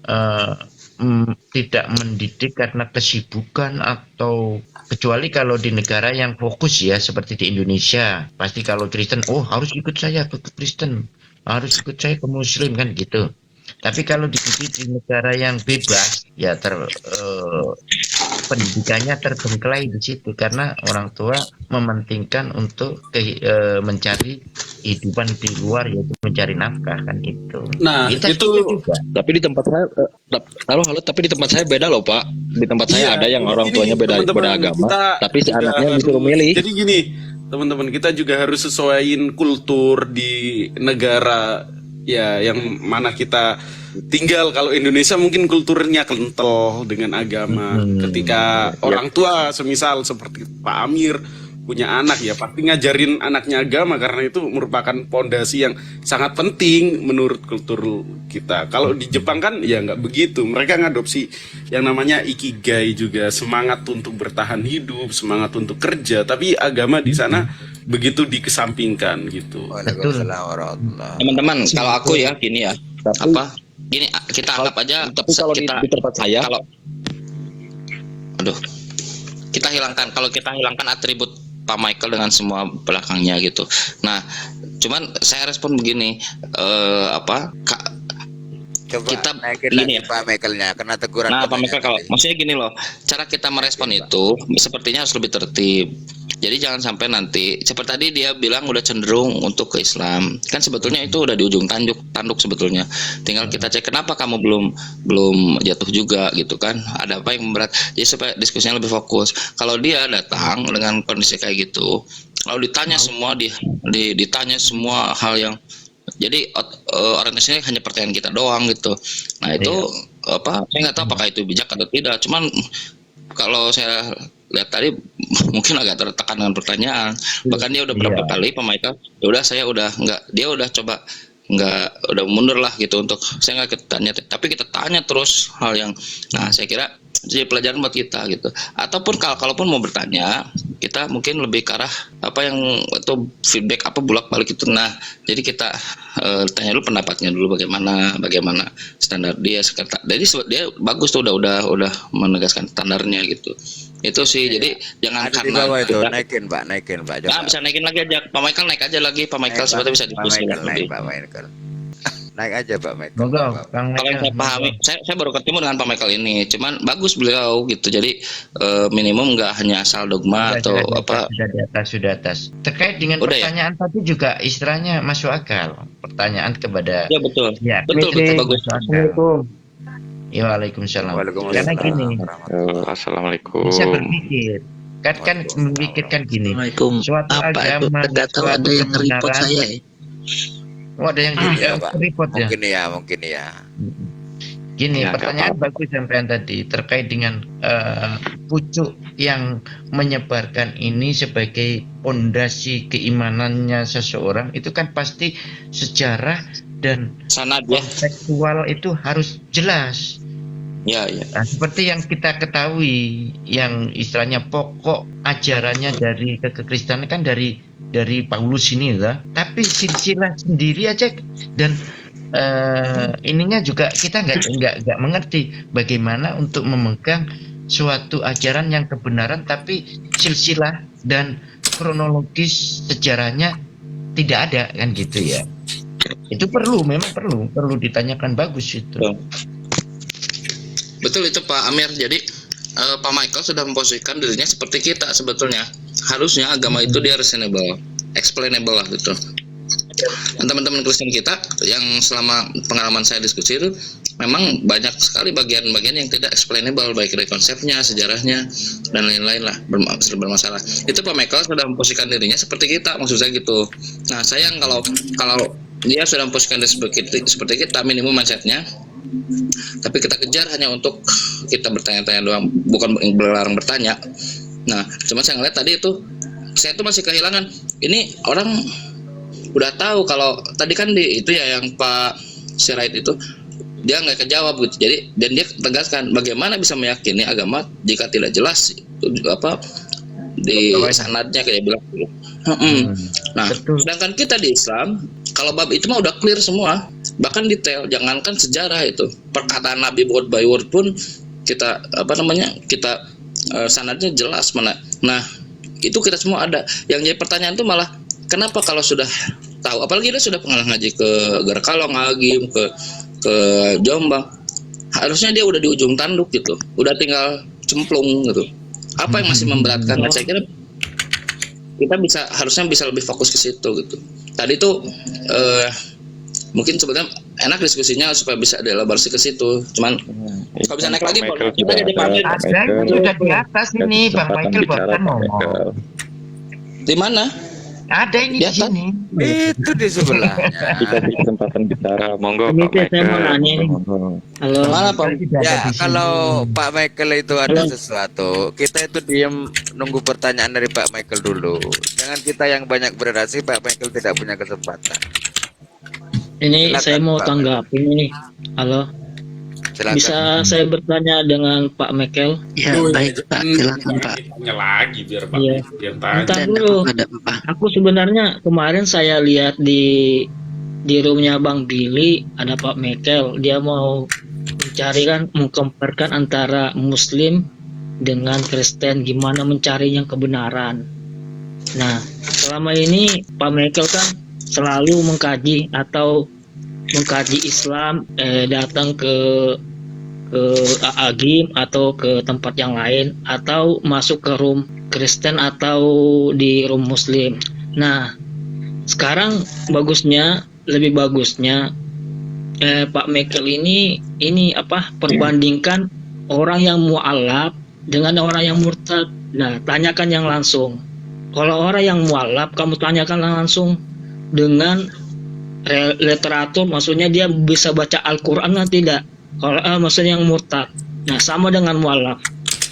G: tidak mendidik karena kesibukan, atau kecuali kalau di negara yang fokus ya seperti di Indonesia, pasti kalau Kristen harus ikut saya ke Kristen, harus ikut saya ke Muslim kan gitu. Tapi kalau dididik di negara yang bebas ya pendidikannya terbengkelai di situ karena orang tua mementingkan untuk mencari hidupan di luar, yaitu mencari nafkah kan itu.
B: Nah,
G: Kita
B: itu
G: juga.
F: Tapi di tempat saya, tapi di tempat saya beda loh Pak. Di tempat saya ada yang orang tuanya beda agama, tapi si anaknya disuruh milih.
B: Jadi gini, teman-teman, kita juga harus sesuaiin kultur di negara ya yang mana kita tinggal. Kalau Indonesia mungkin kulturnya kental dengan agama. Ketika orang tua semisal seperti Pak Amir punya anak, ya pasti ngajarin anaknya agama karena itu merupakan pondasi yang sangat penting menurut kultur kita. Kalau di Jepang kan ya nggak begitu, mereka ngadopsi yang namanya ikigai juga, semangat untuk bertahan hidup, semangat untuk kerja, tapi agama di sana begitu dikesampingkan gitu.
D: Waalaikumsalam warahmatullahi.
H: Teman-teman, kalau aku ya gini ya, gini kita anggap aja
F: Tapi kalau di tempat saya,
H: kita hilangkan atribut Pak Michael dengan semua belakangnya gitu. Nah, cuman saya respon begini,
D: Coba
H: kita
D: naikin
H: gini
D: lagi
H: ya.
D: Pak Michaelnya karena teguran.
H: Nah, Pak Michael, kalau maksudnya gini loh, cara kita merespon itu sepertinya harus lebih tertib. Jadi jangan sampai nanti seperti tadi dia bilang udah cenderung untuk ke Islam. Kan sebetulnya itu udah di ujung tanduk sebetulnya. Tinggal kita cek kenapa kamu belum jatuh juga gitu kan. Ada apa yang memberat. Jadi supaya diskusinya lebih fokus. Kalau dia datang dengan kondisi kayak gitu, lalu ditanya semua ditanya semua hal yang jadi orientasinya hanya pertanyaan kita doang gitu. Nah itu saya nggak tahu apakah itu bijak atau tidak. Cuman kalau saya lihat tadi mungkin agak tertekan dengan pertanyaan. Bahkan dia udah berapa kali Pak Michael, ya udah saya udah nggak, dia udah coba nggak, udah mundur lah gitu untuk saya nggak tanya, tapi kita tanya terus hal yang, nah saya kira jadi pelajaran buat kita gitu. Ataupun kalaupun mau bertanya, kita mungkin lebih ke arah apa yang atau feedback apa bolak-balik itu. Nah, jadi kita tanya dulu pendapatnya dulu bagaimana standar dia sekitar. Jadi dia bagus tuh udah menegaskan standarnya gitu. Itu sih. Jadi jangan
D: Ada di
H: karena
D: bawah itu
H: kita,
D: naikin Pak.
H: nah,
D: Coba.
H: bisa naikin lagi aja. Pak Michael naik aja lagi. Pak Michael sebetulnya bisa diskusi
D: Naik
H: lebih.
D: Pak Michael. Naik aja Pak Michael.
G: Monggo, Kang
H: Kalau yang saya
G: Michael.
H: pahami, saya baru ketemu dengan Pak Michael ini, cuman bagus beliau gitu. Jadi minimum nggak hanya asal dogma atau apa.
G: Sudah di atas. Terkait dengan
H: Udah ya?
G: pertanyaan tadi juga istilahnya masuk akal. Pertanyaan kepada
H: Ya betul.
G: ya,
H: Betul,
G: kritik
H: bagus.
G: masuk akal. Ya, Waalaikumsalam. Karena gini,
F: Assalamualaikum.
G: bisa berpikir. Kan memikirkan gini.
A: Assalamualaikum.
G: Suatu
A: Apa itu?
G: agama,
A: Nggak tahu
G: suatu
A: ada yang nge-report
G: kebenaran.
A: saya ya.
G: Oh, ada yang
D: Iya, Pak.
G: report ya.
D: Mungkin ya.
G: Gini,
F: Ya,
G: pertanyaan
F: nggak
G: bagus sampean tadi terkait dengan pucuk yang menyebarkan ini sebagai pondasi keimanannya seseorang, itu kan pasti sejarah dan
H: Sanad ya.
G: kontekstual itu harus jelas.
H: Ya.
G: Nah, seperti yang kita ketahui, yang istilahnya pokok ajarannya dari kekristenan kan dari Paulus ini lah. Tapi silsilah sendiri aja dan ininya juga kita nggak mengerti bagaimana untuk memegang suatu ajaran yang kebenaran, tapi silsilah dan kronologis sejarahnya tidak ada kan gitu ya. Itu memang perlu ditanyakan, bagus itu.
H: Betul itu Pak Amir. Jadi Pak Michael sudah memposisikan dirinya seperti kita sebetulnya. Harusnya agama itu dia reasonable, explainable lah gitu. Dan teman-teman Kristen kita yang selama pengalaman saya diskusi itu memang banyak sekali bagian-bagian yang tidak explainable, baik dari konsepnya, sejarahnya, dan lain-lain lah bermasalah. Itu Pak Michael sudah memposisikan dirinya seperti kita, maksud saya gitu. Nah sayang kalau dia sudah memposisikan diri seperti kita, minimum mindsetnya. Tapi kita kejar hanya untuk kita bertanya-tanya doang, bukan berlarang bertanya. Nah, cuma saya ngeliat tadi itu, saya tuh masih kehilangan. Ini orang udah tahu kalau tadi kan itu ya yang Pak Sirait itu dia nggak kejawab gitu. Jadi dan dia tegaskan bagaimana bisa meyakini agama jika tidak jelas apa di sanadnya kayak bilang. Nah, sedangkan kita di Islam kalau bab itu mah udah clear semua, bahkan detail. Jangankan sejarah itu, perkataan Nabi word by word pun kita kita sanadnya jelas mana. Nah, itu kita semua ada. Yang jadi pertanyaan tuh malah kenapa kalau sudah tahu, apalagi dia sudah pernah ngaji ke Garkalong, Agim, ke Jombang, harusnya dia udah di ujung tanduk gitu, udah tinggal cemplung gitu. Apa yang masih memberatkan? Nah, saya kira kita harusnya bisa lebih fokus ke situ gitu. Tadi tuh mungkin sebetulnya enak diskusinya supaya bisa dielaborasi ke situ. Cuman kalau bisa naik lagi, kita jadi pamit.
G: Sudah di atas ini, Bang Michael bahkan ngomong.
H: Di mana?
G: Ada ini di sini.
D: Itu di sebelah.
F: Kita di kesempatan bicara, monggo
I: Ini
F: Pak
I: saya mau
F: Michael.
I: nanya nih. Halo.
H: Mana Pak?
D: Ya, kalau Pak Michael itu ada sesuatu, kita itu diam nunggu pertanyaan dari Pak Michael dulu. Jangan kita yang banyak berorasi, Pak Michael tidak punya kesempatan.
I: Ini
D: Silakan,
I: saya mau
D: Pak.
I: tanggapin ini. Halo.
D: Silakan.
I: Bisa saya bertanya dengan Pak Michael?
A: Ya, baik Pak, silakan Pak.
B: Tanya lagi biar Pak
I: Iya.
B: yang tanya.
I: Bentar
A: Dan
I: dulu.
A: ada apa?
I: Aku sebenarnya kemarin saya lihat di roomnya Bang Billy ada Pak Michael. Dia mau mengkomparkan antara Muslim dengan Kristen, gimana mencari yang kebenaran. Nah, selama ini Pak Michael kan selalu mengkaji Islam, datang ke Agim atau ke tempat yang lain, atau masuk ke room Kristen atau di room Muslim. Nah, sekarang lebih bagusnya Pak Michael ini perbandingkan orang yang mu'alaf dengan orang yang murtad. Nah, tanyakan yang langsung. Kalau orang yang mualaf, kamu tanyakan langsung dengan literatur, maksudnya dia bisa baca Al-Quran atau tidak. Kalau maksudnya yang murtad, nah sama dengan mualaf.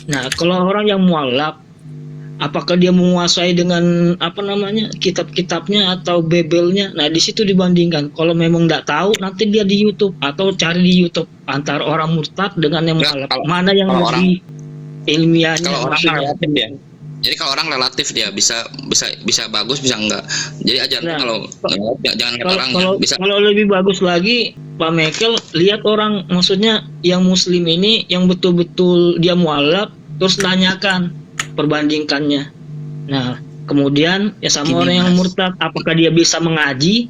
I: Nah kalau orang yang mualaf, apakah dia menguasai dengan apa namanya kitab-kitabnya atau bebelnya? Nah di situ dibandingkan. Kalau memang tidak tahu, nanti dia di YouTube atau cari di YouTube antara orang murtad dengan yang
H: Enggak,
I: mualaf. Mana yang lebih ilmiahnya?
H: Kalau orang
I: maksudnya?
H: relatif ya. Jadi kalau orang relatif dia bisa bagus bisa enggak. Jadi ajarannya
I: Nah,
H: kalau jangan lihat
I: Kalau
H: orangnya
I: kalau
H: bisa.
I: kalau lebih bagus lagi, Pak Michael, lihat orang, maksudnya yang Muslim ini yang betul-betul dia mualaf, terus tanyakan, perbandingkannya. Nah, kemudian ya sama
A: Gini,
I: orang yang
A: Mas.
I: murtad, apakah dia bisa mengaji?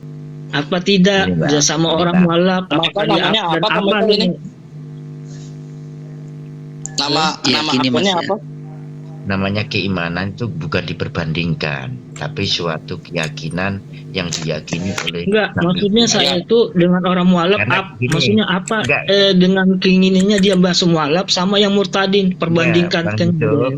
I: Apa tidak?
G: Ini, Bang.
I: Ya sama
G: Ini,
I: orang
G: Bang.
I: mualaf,
H: Maka
I: apakah dia
H: namanya
I: dan
H: apa, Pak Michael ini? Nama
A: Ya, gini, Mas,
H: akunnya
A: ya.
H: apa?
G: Namanya keimanan itu bukan diperbandingkan, tapi suatu keyakinan yang diyakini oleh
I: enggak,
G: Nabi.
I: maksudnya saya
H: Ya.
I: itu dengan orang mualaf,
G: Karena gini,
I: maksudnya apa?
G: enggak.
I: Dengan keinginannya dia masuk mualaf sama yang murtadin, perbandingkan
G: Bang Yusuf.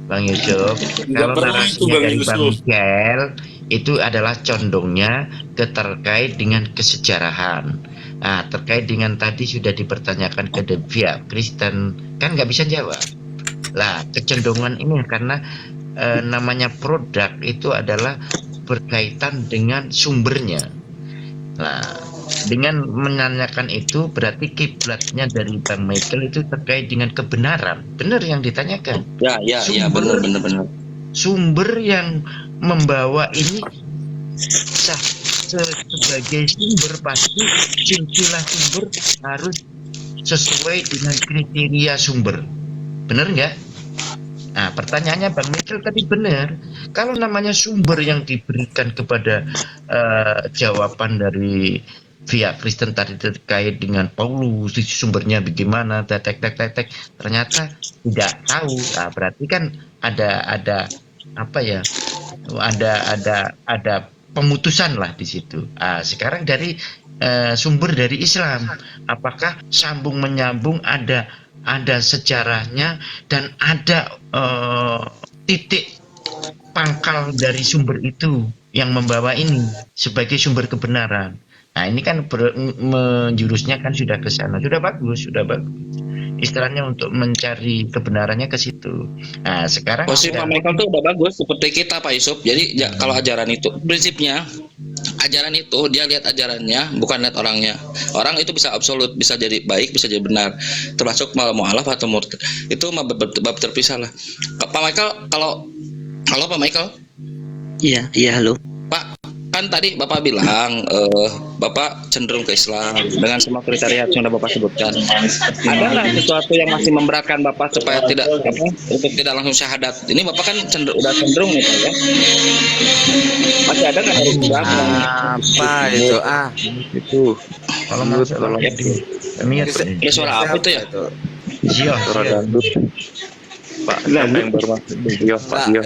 G: Bang Yusuf, kalau
B: perlu itu,
G: narasinya
B: Bang
G: dari Bang
B: Yusuf.
G: Michael itu adalah condongnya terkait dengan kesejarahan. Nah, terkait dengan tadi sudah dipertanyakan ke pihak Kristen, kan nggak bisa jawab. Lah, kecenderungan ini karena namanya produk itu adalah berkaitan dengan sumbernya. Nah, dengan menanyakan itu berarti kiblatnya dari Bang Michael itu terkait dengan kebenaran. Benar yang ditanyakan.
H: Ya benar.
G: Sumber yang membawa ini sah sebagai sumber, pasti silsilah sumber harus sesuai dengan kriteria sumber. Benar nggak? Nah, pertanyaannya Bang Michael tadi benar. Kalau namanya sumber yang diberikan kepada jawaban dari pihak Kristen tadi terkait dengan Paulus, sumbernya bagaimana, ternyata tidak tahu. Nah, berarti kan ada apa ya? Ada pemutusan lah di situ. Nah, sekarang dari sumber dari Islam, apakah sambung menyambung ada sejarahnya dan ada titik pangkal dari sumber itu yang membawa ini sebagai sumber kebenaran. Nah, ini kan menjurusnya kan sudah ke sana, sudah bagus. Istilahnya untuk mencari kebenarannya ke situ. Nah, sekarang
H: Posisi Pak Michael tuh udah bagus seperti kita Pak Yusuf. Jadi kalau ajaran itu prinsipnya ajaran itu dia lihat ajarannya bukan lihat orangnya. Orang itu bisa absolut, bisa jadi baik, bisa jadi benar. Termasuk mualaf atau murtad. Itu bab terpisah lah. Pak Michael kalau Pak Michael,
A: Iya, halo.
H: Pak, kan tadi Bapak bilang Bapak cenderung ke Islam dengan semua kriteria yang sudah Bapak sebutkan. Ada nggak sesuatu yang masih memberatkan Bapak supaya untuk tidak langsung syahadat? Ini Bapak kan udah cenderung nih Pak ya. Masih ada nggak dari Islam?
D: Apa itu?
F: Itu
G: kalau masuk
H: Ini suara apa itu ya?
G: Zio,
F: suara dangdut. Pak, siapa yang baru masuk? Iya, Pak.
D: Pak,
F: Iya.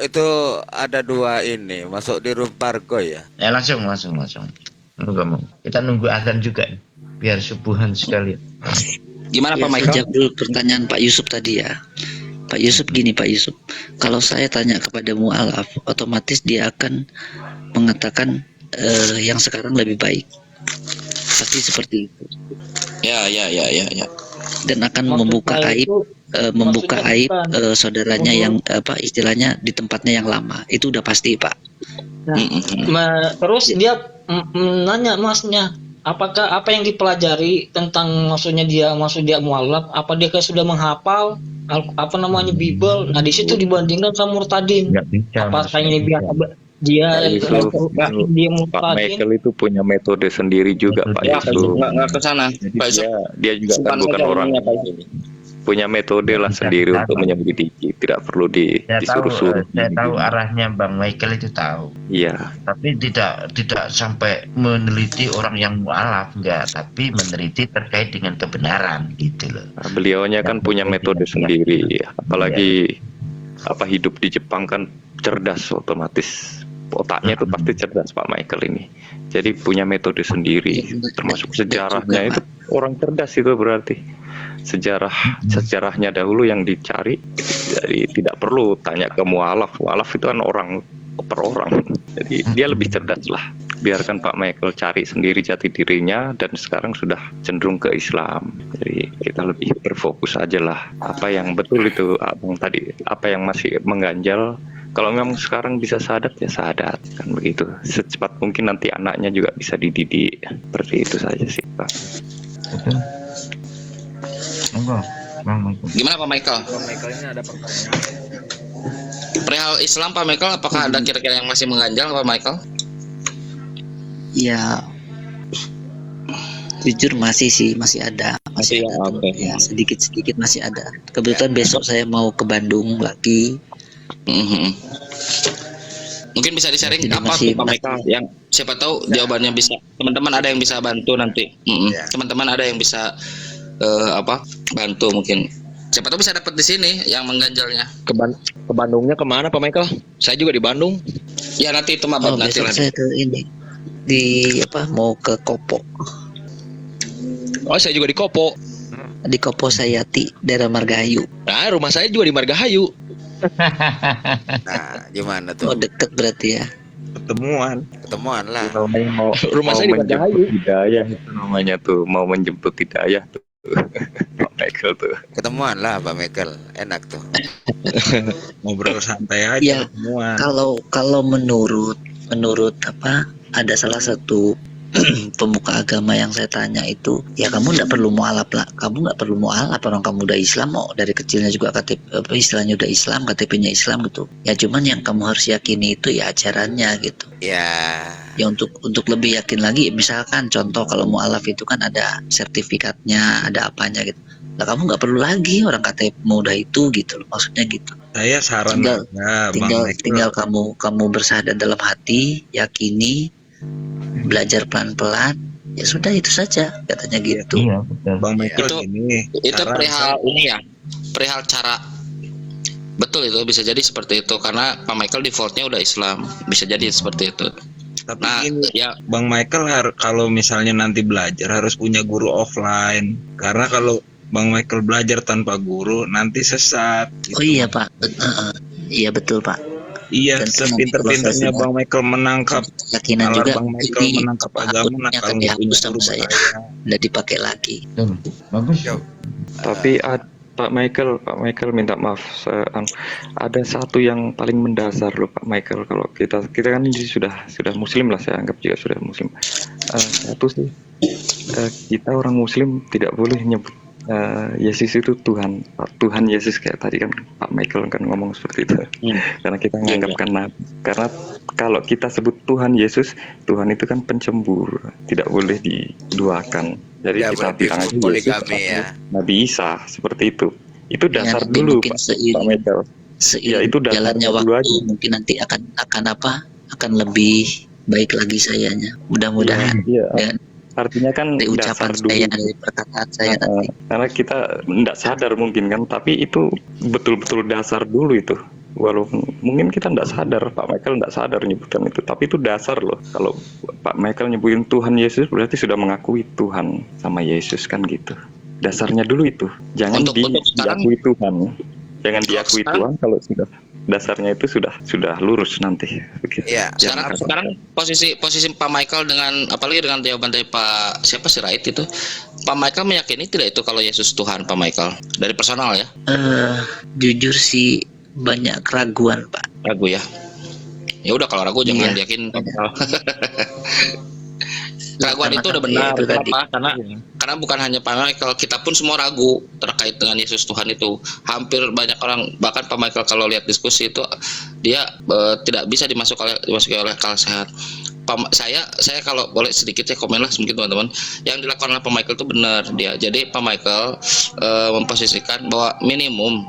D: itu ada dua ini masuk di room Pargo ya.
G: ya langsung. Nggak mau. Kita nunggu azan juga biar subuhan sekalian.
H: Gimana
A: Ya,
H: Pak
A: saya
H: Michael?
A: jawab dulu pertanyaan Pak Yusuf tadi ya. Pak Yusuf gini Pak Yusuf, kalau saya tanya kepada mu'alaf, otomatis dia akan mengatakan yang sekarang lebih baik. Pasti seperti itu.
H: Ya.
A: Dan akan
I: Maksud
A: membuka
I: saya
A: aib,
I: itu,
A: membuka
I: maksudnya
A: aib
I: bukan
A: saudaranya yang istilahnya di tempatnya yang lama. Itu udah pasti Pak.
I: terus dia nanya masnya, apakah apa yang dipelajari tentang maksud dia mualaf, apa dia kayak sudah menghafal apa namanya Bible. Nah di situ dibandingkan sama murtadin,
G: Nggak bisa.
I: apakah ini biasa dia
F: Pak
I: murtadin.
F: Michael itu punya metode sendiri juga, Pak
H: Ya, Pak Yusuf,
F: Yusuf.
H: nggak ke sana.
F: Jadi
H: Pak Yusuf,
F: dia juga kan
H: simpan
F: bukan
H: saja
F: orang
H: ininya, Pak Yusuf.
F: punya metode lah sendiri untuk menyelidiki, tidak perlu
G: Saya
F: disuruh-suruh.
G: saya tahu arahnya Bang Michael itu tahu.
F: Iya,
G: Tapi tidak sampai meneliti orang yang mualaf, enggak, tapi meneliti terkait dengan kebenaran gitu loh.
F: nah, beliaunya kan punya metode sendiri, apalagi hidup di Jepang kan cerdas, otomatis otaknya itu pasti cerdas Pak Michael ini. Jadi punya metode sendiri, termasuk sejarahnya itu orang cerdas itu berarti. sejarahnya dahulu yang dicari. Jadi tidak perlu tanya ke mualaf itu kan orang per orang, jadi dia lebih cerdas lah. Biarkan Pak Michael cari sendiri jati dirinya, dan sekarang sudah cenderung ke Islam. Jadi kita lebih berfokus aja lah apa yang betul itu abang tadi, apa yang masih mengganjal. Kalau memang sekarang bisa sadat ya sadat, kan begitu. Secepat mungkin nanti anaknya juga bisa dididik. Seperti itu saja sih Pak.
G: Betul. Enggak, Bang Michael.
H: Gimana Pak Michael?
D: Bang Michael ini ada pertanyaan.
H: Perihal Islam Pak Michael, apakah ada kira-kira yang masih mengganjal Pak Michael?
A: Ya, jujur masih ada,
H: Masih ya, oke.
A: ya sedikit masih ada. Kebetulan besok saya mau ke Bandung lagi.
H: Mhm. Mungkin bisa di-sharing
A: Jadi
H: apa
A: masih-
H: tuh Pak Michael yang siapa tahu jawabannya bisa teman-teman ada yang bisa bantu nanti.
D: Ya.
H: Teman-teman ada yang bisa bantu mungkin. Siapa tahu bisa dapat di sini yang mengganjalnya.
J: Ke Bandungnya kemana Pak Michael? Saya juga di Bandung.
H: Ya nanti itu mah
A: Oh,
H: nanti
A: besok
H: lah.
A: saya ke ini mau ke Kopo.
J: Oh, saya juga di Kopo.
A: Di Kopo Sayati, daerah Margahayu.
J: Nah, rumah saya juga di Margahayu.
D: Nah, gimana
A: Oh,
D: tuh?
A: deket berarti ya.
F: Ketemuan.
D: Ketemuan lah.
F: Namanya mau
J: Rumah saya di
F: menjemput
J: Margahayu.
F: hidayah itu namanya tuh, mau menjemput hidayah tuh. Pak Michael tuh.
D: Ketemuan lah Pak Michael. Enak tuh.
E: Ngobrol santai aja
A: Ya,
E: semua.
A: kalau menurut ada salah satu pemuka agama yang saya tanya itu, ya kamu nggak perlu mualaf lah, kamu nggak perlu mualaf, orang kamu udah Islam, mau dari kecilnya juga KTP istilahnya udah Islam, KTP-nya Islam gitu. Ya cuman yang kamu harus yakini itu ya ajarannya gitu.
D: Ya.
A: Ya untuk lebih yakin lagi, misalkan contoh kalau mualaf itu kan ada sertifikatnya, ada apanya gitu. Lah kamu nggak perlu lagi orang KTP udah itu gitu loh, maksudnya gitu.
E: Saya saran
A: Tinggal-
E: aja, Bang Michael.
A: tinggal kamu bersyahadat dalam hati, yakini, belajar pelan-pelan, ya sudah itu saja katanya gitu.
G: Iya, betul.
E: Bang Michael
H: Itu-
E: ini
H: Itu
E: saran
H: perihal ini ya. Perihal cara. Betul, itu bisa jadi seperti itu karena Pak Michael defaultnya udah Islam. Bisa jadi seperti itu.
E: tapi
H: Nah,
E: gini,
H: ya
E: Bang Michael kalau misalnya nanti belajar harus punya guru offline, karena kalau Bang Michael belajar tanpa guru nanti sesat.
A: Oh iya Pak. Iya betul Pak.
E: Iya,
A: Tentu
E: sepinter-pinternya
A: nanti
E: Bang Michael menangkap,
A: Keyakinan
E: kalau
A: juga
E: Bang Michael
A: ini
E: menangkap agama,
A: hukumnya
E: nah
A: akan
E: kalau nggak punya
A: dihapus sama
E: guru
A: saya,
E: bahaya.
A: udah dipakai lagi.
G: Betul. Bagus.
F: Tapi Pak Michael minta maaf, ada satu yang paling mendasar loh Pak Michael. Kalau kita kan ini sudah Muslim lah, saya anggap juga sudah Muslim. Satu sih, kita orang Muslim tidak boleh nyebut Yesus itu Tuhan, Tuhan Yesus kayak tadi kan Pak Michael kan ngomong seperti itu. Karena kita menganggapkan nabi. Karena kalau kita sebut Tuhan Yesus, Tuhan itu kan pencemburu, tidak boleh diduakan. Jadi
D: Ya,
F: kita
D: berarti
F: bilang aja
D: poligami
F: Yesus,
D: ya.
F: Nabi Isa seperti itu. Itu dasar
A: nanti
F: dulu
A: mungkin
F: Pak Michael. Ya, itu dasarnya
A: jalannya
F: dulu
A: waktu
F: aja.
A: mungkin nanti akan lebih baik lagi sayanya. Mudah-mudahan
F: Iya.
A: Dan
F: Artinya kan
A: dari
F: dasar
A: ucapan
F: dulu.
A: saya, dari perkataan saya nanti.
F: Karena kita tidak sadar mungkin kan, tapi itu betul-betul dasar dulu itu. Walaupun mungkin kita tidak sadar, Pak Michael tidak sadar nyebutkan itu, tapi itu dasar loh. Kalau Pak Michael nyebutin Tuhan Yesus berarti sudah mengakui Tuhan sama Yesus kan gitu. Dasarnya dulu itu. Jangan
H: Untuk sekarang-
F: diakui Tuhan. Jangan diakui
H: sekarang-
F: Tuhan kalau sudah dasarnya itu sudah lurus nanti. Begitu.
D: Iya.
H: sekarang posisi Pak Michael dengan apalagi dengan jawaban dari Pak siapa sih Rait itu, Pak Michael meyakini tidak itu kalau Yesus Tuhan Pak Michael dari personal ya,
A: Jujur sih banyak keraguan Pak.
H: ragu ya. Ya udah kalau ragu jangan
A: Iya.
H: yakin Pak Michael. Keraguan itu udah benar.
A: Itu tadi.
H: Kenapa? Karena bukan hanya Pak Michael, kita pun semua ragu terkait dengan Yesus Tuhan itu. Hampir banyak orang, bahkan Pak Michael kalau lihat diskusi itu dia tidak bisa dimasuki oleh akal sehat. Saya kalau boleh sedikit ya komen lah mungkin teman-teman, yang dilakukan oleh Pak Michael itu benar dia. Jadi Pak Michael memposisikan bahwa minimum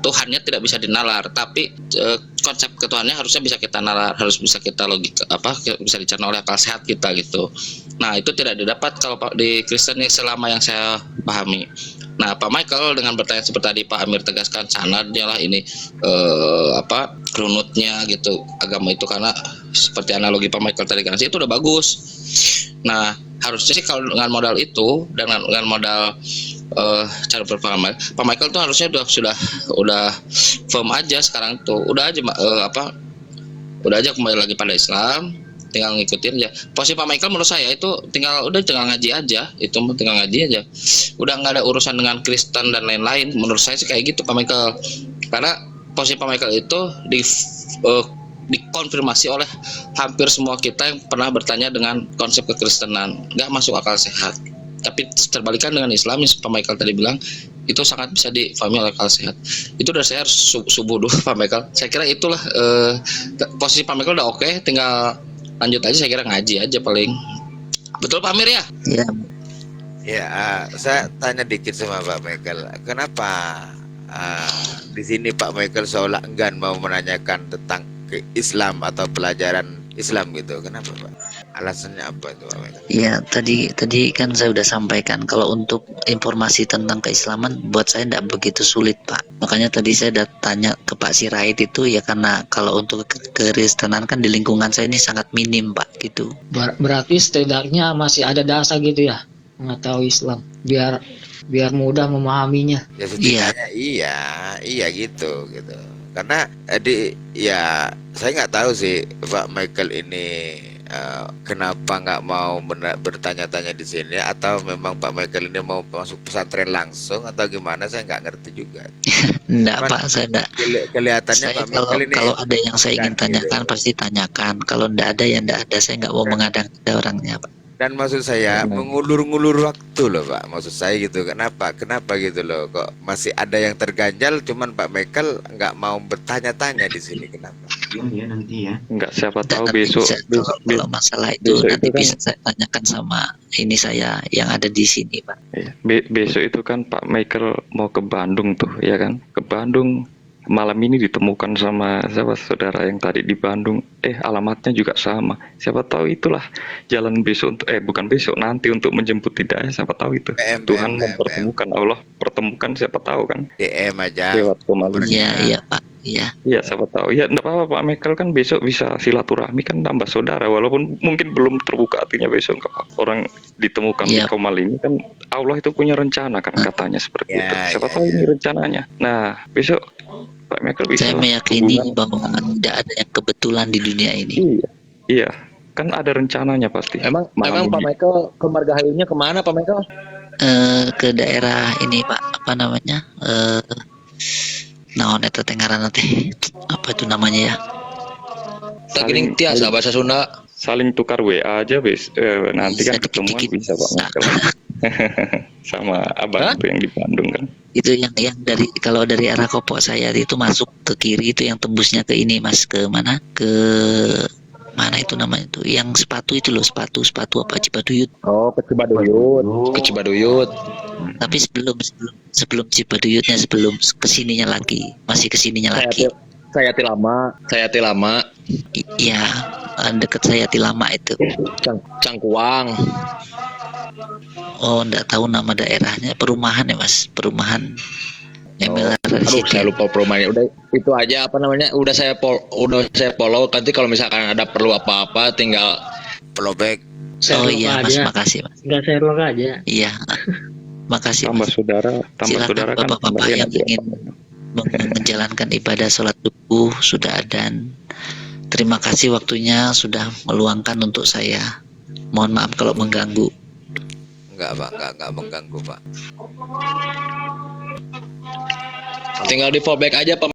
H: Tuhannya tidak bisa dinalar, tapi konsep ketuhanannya harusnya bisa kita nalar, harus bisa kita logika bisa dicerna oleh akal sehat kita gitu. Nah itu tidak didapat kalau di Kristen selama yang saya pahami. Nah Pak Michael dengan bertanya seperti tadi Pak Amir tegaskan, sanadnya lah ini runutnya gitu agama itu, karena seperti analogi Pak Michael tadi kan itu udah bagus. Nah harusnya sih kalau dengan modal itu, dengan modal cara berpaham. Pak Michael tuh harusnya udah firm aja sekarang tuh, udah aja kembali lagi pada Islam, tinggal ngikutin aja. Posisi Pak Michael menurut saya itu tinggal ngaji aja, tinggal ngaji aja, udah nggak ada urusan dengan Kristen dan lain-lain. Menurut saya sih kayak gitu Pak Michael, karena posisi Pak Michael itu dikonfirmasi oleh hampir semua kita yang pernah bertanya dengan konsep kekristenan, nggak masuk akal sehat. Tapi terbalikan dengan Islam yang Pak Michael tadi bilang, itu sangat bisa difahami oleh akal sehat. Itu dari saya harus subuh dulu Pak Michael. Saya kira itulah posisi Pak Michael udah oke, tinggal lanjut aja, saya kira ngaji aja paling. Betul Pak Amir ya?
A: Ya,
D: Ya, saya tanya dikit sama Pak Michael, kenapa di sini Pak Michael seolah enggan mau menanyakan tentang Islam atau pelajaran Islam gitu? Kenapa Pak? Alasannya apa itu Pak Michael?
A: ya tadi kan saya udah sampaikan kalau untuk informasi tentang keislaman buat saya tidak begitu sulit Pak. Makanya tadi saya udah tanya ke Pak Sirait itu ya, karena kalau untuk kekristenan kan di lingkungan saya ini sangat minim Pak gitu.
I: Berarti setidaknya masih ada dasar gitu ya mengetahui Islam biar mudah memahaminya.
D: Ya setidaknya iya gitu. Karena ya saya nggak tahu sih Pak Michael ini kenapa nggak mau bertanya-tanya di sini, atau memang Pak Michael ini mau masuk pesantren langsung atau gimana, saya nggak ngerti juga.
A: Enggak Pak, saya enggak.
D: Kelihatannya
A: Saya
D: Pak Michael ini
A: kalau ada yang saya ingin tanyakan
D: gitu.
A: pasti tanyakan. Kalau enggak ada ya enggak ada. Saya enggak mau mengada-ngada orangnya Pak.
D: Dan maksud saya mengulur-ngulur waktu loh Pak, maksud saya gitu. Kenapa gitu loh, kok masih ada yang terganjal, cuman Pak Michael nggak mau bertanya-tanya di sini, kenapa?
G: Ya nanti ya.
F: Enggak, siapa
A: Dan
F: tahu
A: nanti
F: besok
A: kalau masalah itu
F: besok
A: nanti
F: itu kan-
A: bisa saya tanyakan sama ini saya yang ada di sini Pak.
F: Iya, besok itu kan Pak Michael mau ke Bandung tuh, ya kan? Ke Bandung malam ini ditemukan sama siapa saudara yang tadi di Bandung. Alamatnya juga sama. Siapa tahu itulah jalan besok untuk bukan besok, nanti untuk menjemput hidayah. Siapa tahu itu Tuhan mempertemukan, Allah pertemukan, siapa tahu kan?
D: DM aja.
F: Lewat pemalu.
A: Iya Pak. Iya.
F: Iya, siapa tahu. Ya, enggak apa-apa Pak Michael kan besok bisa silaturahmi, kan tambah saudara, walaupun mungkin belum terbuka hatinya besok. Enggak apa-apa. Orang ditemukan di
A: Iya.
F: Komal ini kan Allah itu punya rencana kan, katanya seperti
D: Ya,
F: itu. Siapa
D: ya,
F: tahu ini rencananya. Nah, besok Pak Michael bisa
A: Saya
F: lah
A: meyakini
F: hubungan.
A: bahwa tidak ada yang kebetulan di dunia ini.
F: Iya, kan ada rencananya pasti.
J: Emang
F: Malam
J: Pak
F: ini.
J: Michael ke Margahayunya kemana Pak Michael?
A: Ke daerah ini Pak, apa namanya? Naon eta teh ngaranna teh? Apa itu namanya ya?
J: Saking tiasa bahasa Sunda.
F: Saling tukar WA aja nanti
A: Bisa
F: kan ketemuan
A: dikit-dikit.
F: bisa Pak Michael. Sama abang tuh yang di Bandung kan.
A: Itu yang dari kalau dari arah Kopo saya itu masuk ke kiri itu yang tembusnya ke ini Mas, ke mana? Ke mana itu namanya itu? Yang sepatu itu loh, sepatu apa Cibaduyut.
J: Oh, ke Cibaduyut. Ke Cibaduyut.
A: Tapi sebelum Cibaduyutnya, sebelum kesininya lagi, masih kesininya lagi.
J: Saya Tilama.
A: Iya, deket saya Tilama itu.
J: Cangkuang.
A: Oh, enggak tahu nama daerahnya, perumahan ya Mas, perumahan. Emil
J: Aduh, saya lupa perumahannya. Udah itu aja apa namanya? Udah saya follow. Nanti kalau misalkan ada perlu apa-apa tinggal
D: follow back.
A: Oh iya Mas, makasih Mas.
I: Enggak saya ruang aja.
A: Iya. Makasih
F: Tambah
A: Mas.
F: saudara
A: Silakan
F: kan
A: Bapak-bapak
F: kembali
A: yang
F: nanti.
A: ingin menjalankan ibadah sholat subuh sudah adzan. Terima kasih waktunya sudah meluangkan untuk saya. Mohon maaf kalau mengganggu.
D: Enggak Pak, enggak mengganggu Pak.
J: tinggal di fallback aja Pak